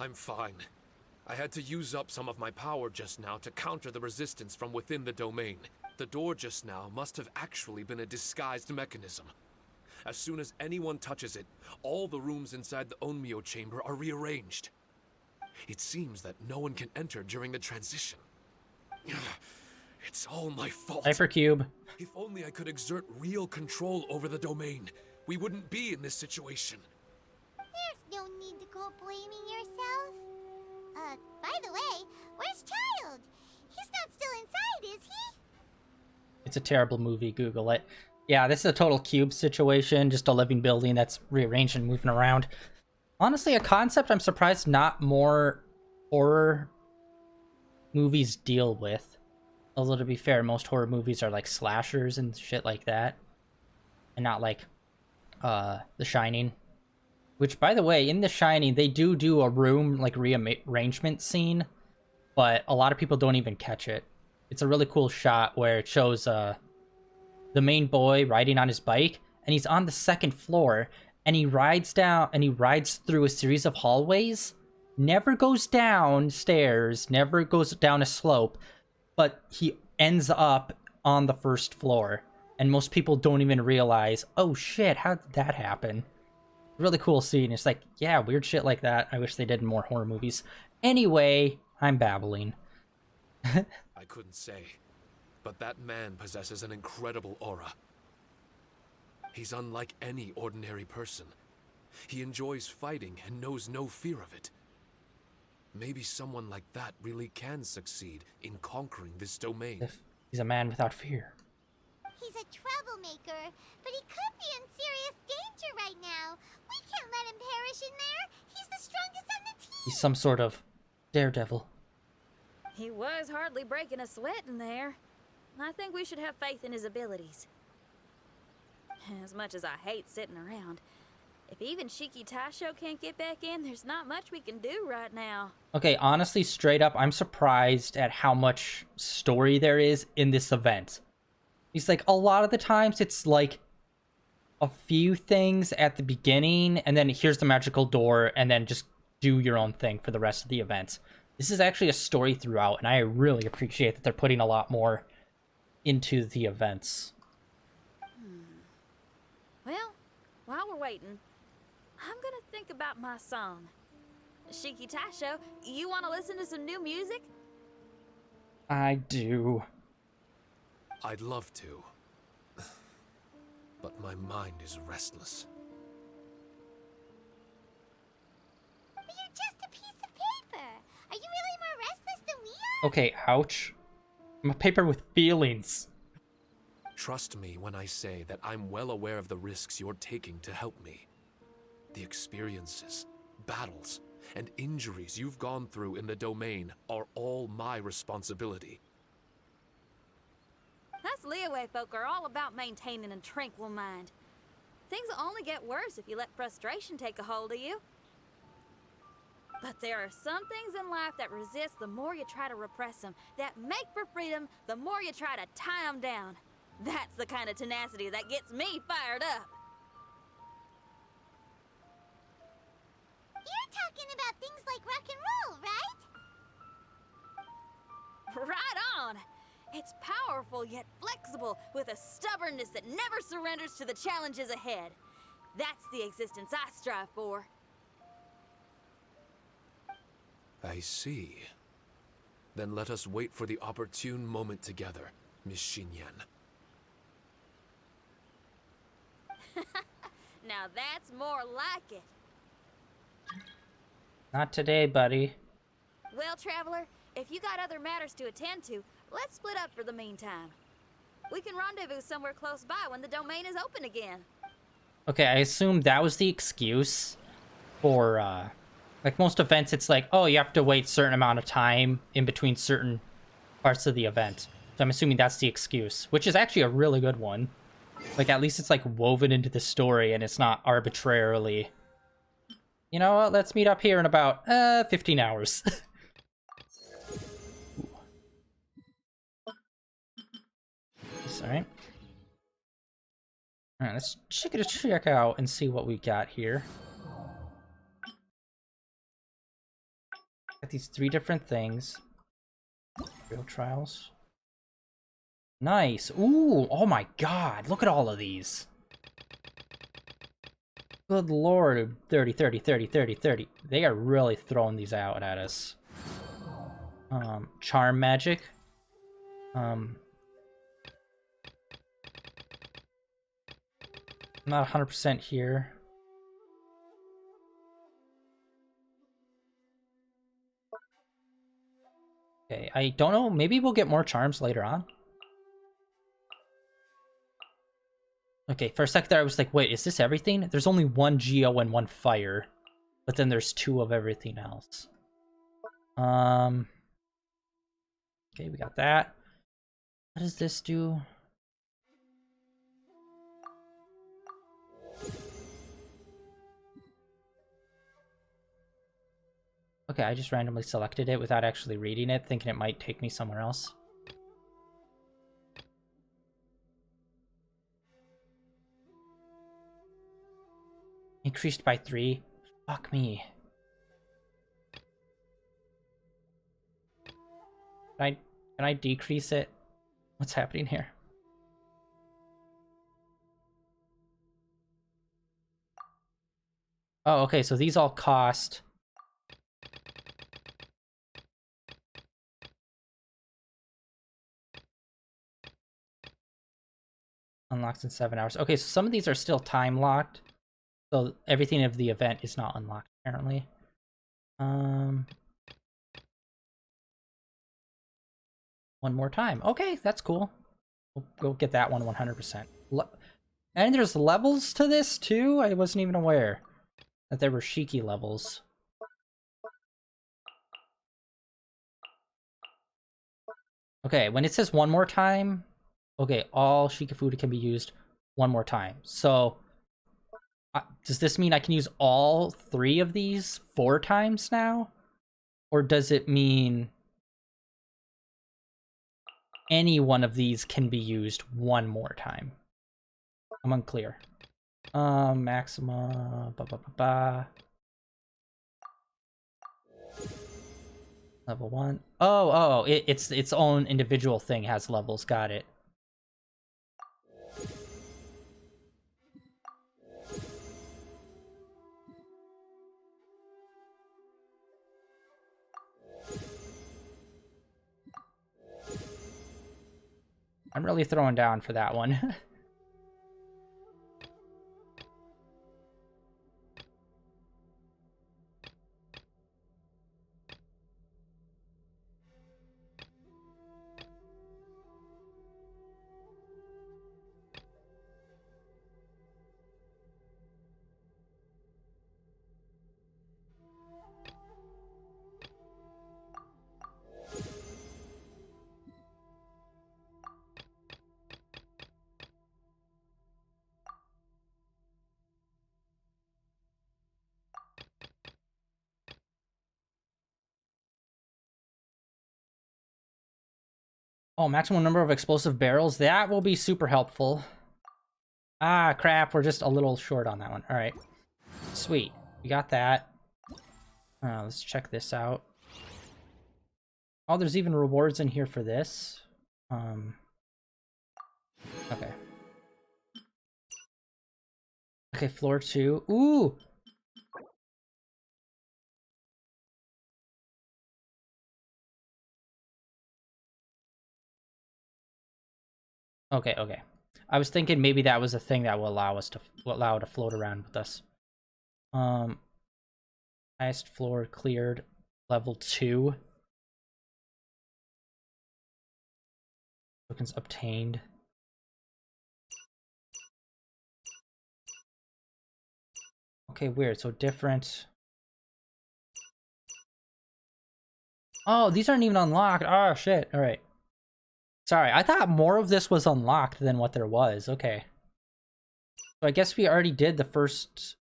I'm fine. I had to use up some of my power just now to counter the resistance from within the domain. The door just now must have actually been a disguised mechanism. As soon as anyone touches it, all the rooms inside the Onmyo chamber are rearranged. It seems that no one can enter during the transition. It's all my fault. Hypercube. If only I could exert real control over the domain, we wouldn't be in this situation. There's no need to go blaming yourself. By the way, where's Child? He's not still inside, is he? It's a terrible movie, Google it. Yeah, this is a total cube situation, just a living building that's rearranged and moving around. Honestly, a concept I'm surprised not more horror movies deal with. Although, to be fair, most horror movies are like slashers and shit like that. And not like The Shining. Which, by the way, in The Shining, they do a room like rearrangement scene. But a lot of people don't even catch it. It's a really cool shot where it shows the main boy riding on his bike. And he's on the second floor. And he rides down, and he rides through a series of hallways. Never goes downstairs, never goes down a slope. But he ends up on the first floor. And most people don't even realize, oh shit, how did that happen? Really cool scene. It's like, yeah, weird shit like that. I wish they did in more horror movies. Anyway, I'm babbling. I couldn't say, but that man possesses an incredible aura. He's unlike any ordinary person. He enjoys fighting and knows no fear of it. Maybe someone like that really can succeed in conquering this domain. If he's a man without fear. He's a troublemaker, but he could be in serious danger right now. We can't let him perish in there. He's the strongest on the team. He's some sort of daredevil. He was hardly breaking a sweat in there. I think we should have faith in his abilities. As much as I hate sitting around, if even Shikitasho can't get back in, there's not much we can do right now. Okay, honestly, straight up, I'm surprised at how much story there is in this event. He's like, a lot of the times it's like a few things at the beginning, and then here's the magical door, and then just do your own thing for the rest of the event. This is actually a story throughout, and I really appreciate that they're putting a lot more into the events. Well, while we're waiting, I'm gonna think about my song. Shikitasho, you want to listen to some new music? I do. I'd love to. But my mind is restless. But you're just a piece of paper. Are you really more restless than we are? Okay, ouch. I'm a paper with feelings. Trust me when I say that I'm well aware of the risks you're taking to help me. The experiences, battles, and injuries you've gone through in the domain are all my responsibility. Us Liyue folk are all about maintaining a tranquil mind. Things will only get worse if you let frustration take a hold of you. But there are some things in life that resist the more you try to repress them, that make for freedom the more you try to tie them down. That's the kind of tenacity that gets me fired up. You're talking about things like rock and roll, right? Right on! It's powerful yet flexible, with a stubbornness that never surrenders to the challenges ahead. That's the existence I strive for. I see. Then let us wait for the opportune moment together, Miss Xinyan. Now that's more like it. Not today, buddy. Well, Traveler, if you got other matters to attend to, let's split up for the meantime. We can rendezvous somewhere close by when the domain is open again. Okay, I assume that was the excuse for, like most events, it's like, oh, you have to wait a certain amount of time in between certain parts of the event. So I'm assuming that's the excuse, which is actually a really good one. Like, at least it's, like, woven into the story and it's not arbitrarily... You know what, let's meet up here in about, 15 hours. Alright. Alright, let's check out and see what we got here. Got these 3 different things. Real trials. Nice. Ooh, oh my god, look at all of these. Good lord, 30, 30, 30, 30, 30. They are really throwing these out at us. Charm magic. I'm not 100% here. Okay, I don't know. Maybe we'll get more charms later on. Okay, for a sec there I was like, wait, is this everything? There's only 1 Geo and 1 fire. But then there's 2 of everything else. Okay, we got that. What does this do? Okay, I just randomly selected it without actually reading it, thinking it might take me somewhere else. Increased by 3. Fuck me. Can I decrease it? What's happening here? Oh, okay, so these all cost... Unlocks in 7 hours. Okay, so some of these are still time locked. So everything of the event is not unlocked, apparently. One more time. Okay, that's cool. We'll go get that one 100%. And there's levels to this, too? I wasn't even aware that there were Shiki levels. Okay, when it says one more time... Okay, all Shikafuda can be used one more time. So... does this mean I can use all 3 of these 4 times now? Or does it mean any one of these can be used one more time? I'm unclear. Maxima... Level 1. Oh, it's its own individual thing has levels. Got it. I'm really throwing down for that one. Oh, maximum number of explosive barrels. That will be super helpful. Ah, crap. We're just a little short on that one. All right. Sweet. We got that. Let's check this out. Oh, there's even rewards in here for this. Okay. Okay, floor 2. Ooh! Okay. I was thinking maybe that was a thing that will allow us to float around with us. Highest floor cleared, level 2. Tokens obtained. Okay, weird. So different. Oh, these aren't even unlocked. Oh, shit. All right. Sorry, I thought more of this was unlocked than what there was. Okay. So I guess we already did the first...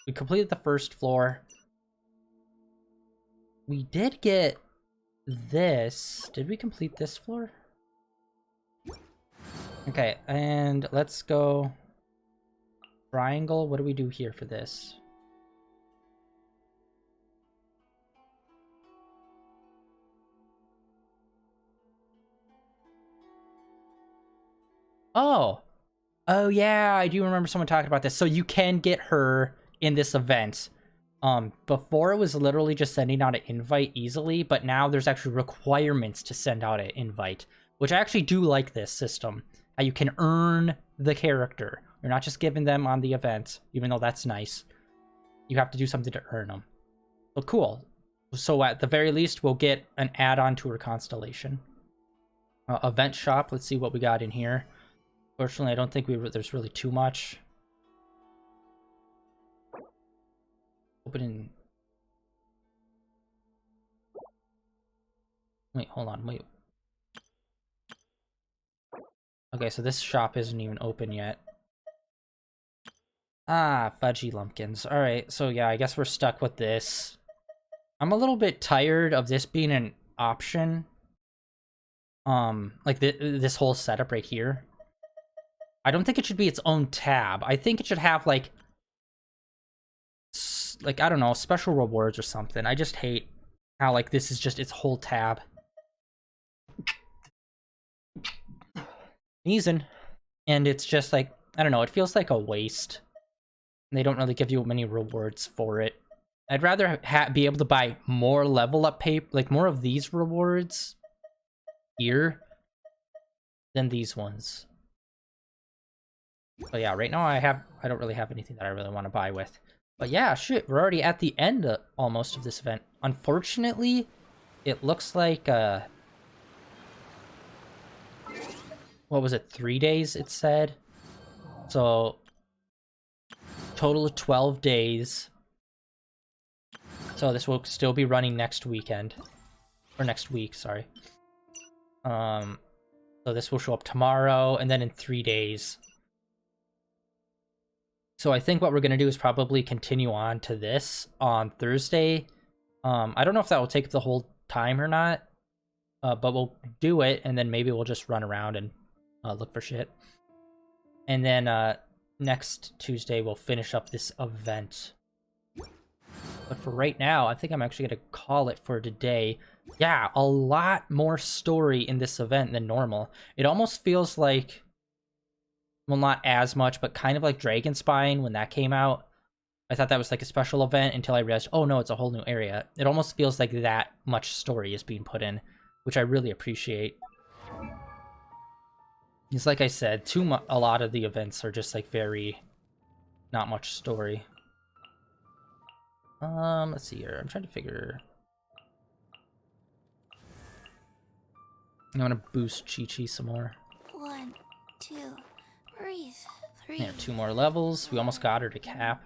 We completed the first floor. We did get this. Did we complete this floor? Okay, and let's go... Triangle. What do we do here for this? Oh! Oh yeah, I do remember someone talking about this. So you can get her in this event. Before it was literally just sending out an invite easily, but now there's actually requirements to send out an invite, which I actually do like this system. How you can earn the character. You're not just giving them on the event, even though that's nice. You have to do something to earn them. So cool. So at the very least, we'll get an add-on to her constellation. Event shop. Let's see what we got in here. Fortunately, I don't think there's really too much. Opening. Wait, hold on. Wait. Okay, so this shop isn't even open yet. Ah, fudgy lumpkins. Alright, so yeah, I guess we're stuck with this. I'm a little bit tired of this being an option. Like this whole setup right here. I don't think it should be its own tab. I think it should have, like, I don't know, special rewards or something. I just hate how, like, this is just its whole tab. Sneezing. And it's just, like, I don't know, it feels like a waste. They don't really give you many rewards for it. I'd rather be able to buy more level up paper, like, more of these rewards here than these ones. But yeah, right now I don't really have anything that I really want to buy with. But yeah, shit, we're already at the end almost of this event. Unfortunately, it looks like what was it, 3 days it said? So total of 12 days. So this will still be running next weekend. Or next week, sorry. So this will show up tomorrow and then in 3 days. So I think what we're going to do is probably continue on to this on Thursday. I don't know if that will take the whole time or not, but we'll do it, and then maybe we'll just run around and look for shit. And then next Tuesday, we'll finish up this event. But for right now, I think I'm actually going to call it for today. Yeah, a lot more story in this event than normal. It almost feels like... Well, not as much, but kind of like Dragon Spine when that came out. I thought that was like a special event until I realized, oh no, it's a whole new area. It almost feels like that much story is being put in, which I really appreciate. It's like I said, a lot of the events are just like very not much story. Let's see here. I'm trying to figure. I'm gonna boost Chi-Chi some more. 1, 2. Breathe. 3. Yeah, 2 more levels. We almost got her to cap.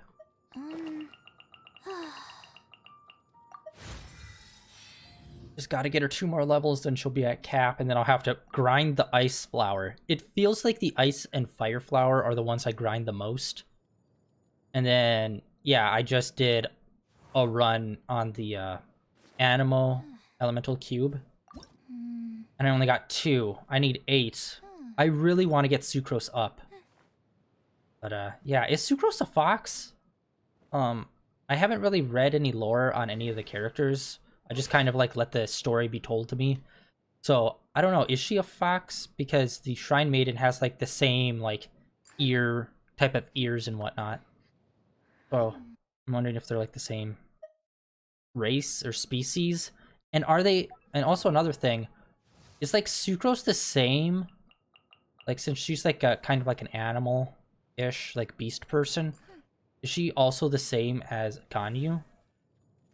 Just gotta get her 2 more levels, then she'll be at cap, and then I'll have to grind the ice flower. It feels like the ice and fire flower are the ones I grind the most. And then, yeah, I just did a run on the elemental cube. And I only got 2. I need 8. I really want to get Sucrose up. But, yeah, is Sucrose a fox? I haven't really read any lore on any of the characters. I just kind of, like, let the story be told to me. So, I don't know, is she a fox? Because the Shrine Maiden has, like, the same, like, type of ears and whatnot. So, I'm wondering if they're, like, the same race or species. And also another thing, is, like, Sucrose the same? Like, since she's, like, kind of like an animal-ish, like, beast person, is she also the same as Ganyu?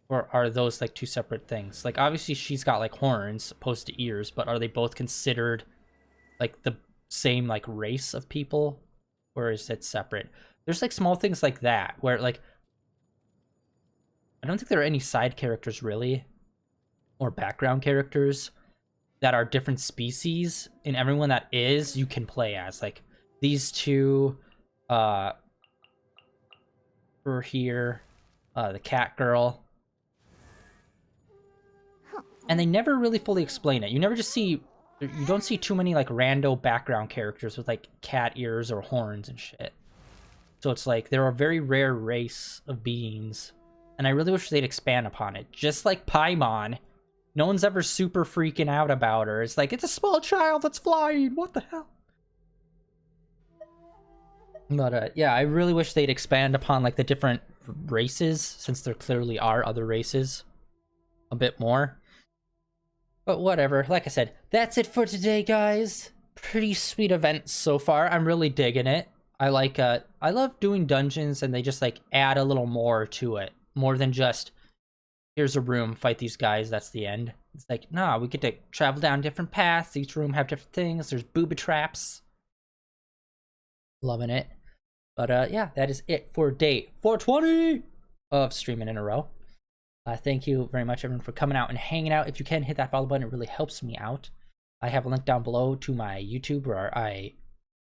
Or are those, like, 2 separate things? Like, obviously she's got, like, horns opposed to ears, but are they both considered, like, the same, like, race of people? Or is it separate? There's, like, small things like that, where, like, I don't think there are any side characters really, or background characters that are different species, and everyone that is, you can play as. Like, these two, for here, the cat girl. And they never really fully explain it. You never just see, you don't see too many, like, rando background characters with, like, cat ears or horns and shit. So it's like, they're a very rare race of beings, and I really wish they'd expand upon it. Just like Paimon. No one's ever super freaking out about her. It's like, it's a small child that's flying, what the hell? But, yeah, I really wish they'd expand upon, like, the different races, since there clearly are other races, a bit more. But whatever, like I said, that's it for today, guys. Pretty sweet event so far. I'm really digging it. I love doing dungeons, and they just, like, add a little more to it. More than just, here's a room, fight these guys, that's the end. It's like, nah, we get to travel down different paths. Each room have different things. There's booby traps. Loving it. But, yeah, that is it for day 420 of streaming in a row. Thank you very much, everyone, for coming out and hanging out. If you can, hit that follow button. It really helps me out. I have a link down below to my YouTube where I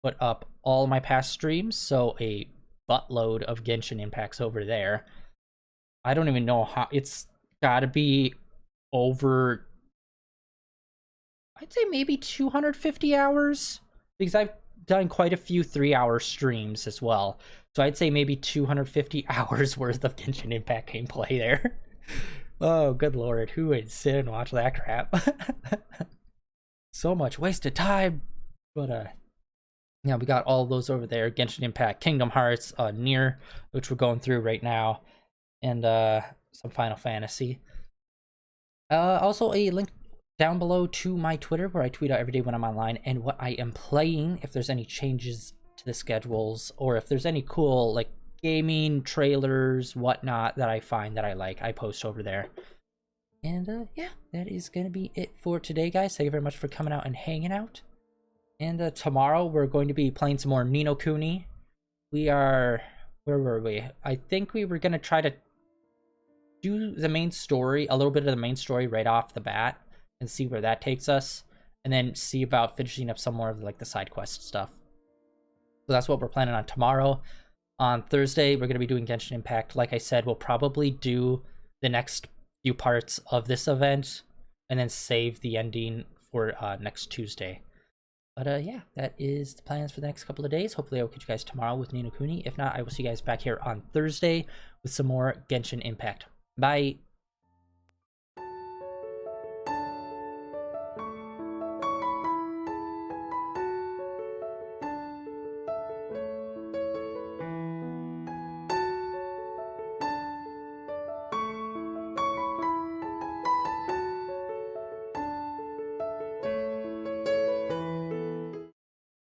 put up all my past streams, so a buttload of Genshin Impacts over there. I don't even know how. It's gotta be over, I'd say maybe 250 hours, because I've done quite a few 3-hour streams as well. So I'd say maybe 250 hours worth of Genshin Impact gameplay there. Oh, good lord, who would sit and watch that crap? So much wasted time. But, yeah, we got all those over there. Genshin Impact, Kingdom Hearts, Nier, which we're going through right now, and some Final Fantasy. Also a link down below to my Twitter, where I tweet out every day when I'm online and what I am playing, if there's any changes to the schedules, or if there's any cool, like, gaming trailers, whatnot, that I find that I like, I post over there. And yeah, that is gonna be it for today, guys. Thank you very much for coming out and hanging out. And tomorrow we're going to be playing some more Ni no Kuni. We are, where were we? I think we were gonna try to do the main story, a little bit of the main story right off the bat, and see where that takes us, and then see about finishing up some more of, like, the side quest stuff. So that's what we're planning on tomorrow. On Thursday, we're going to be doing Genshin Impact. Like I said, we'll probably do the next few parts of this event, and then save the ending for next Tuesday. But yeah, that is the plans for the next couple of days. Hopefully I will catch you guys tomorrow with Ni no Kuni. If not, I will see you guys back here on Thursday with some more Genshin Impact. Bye!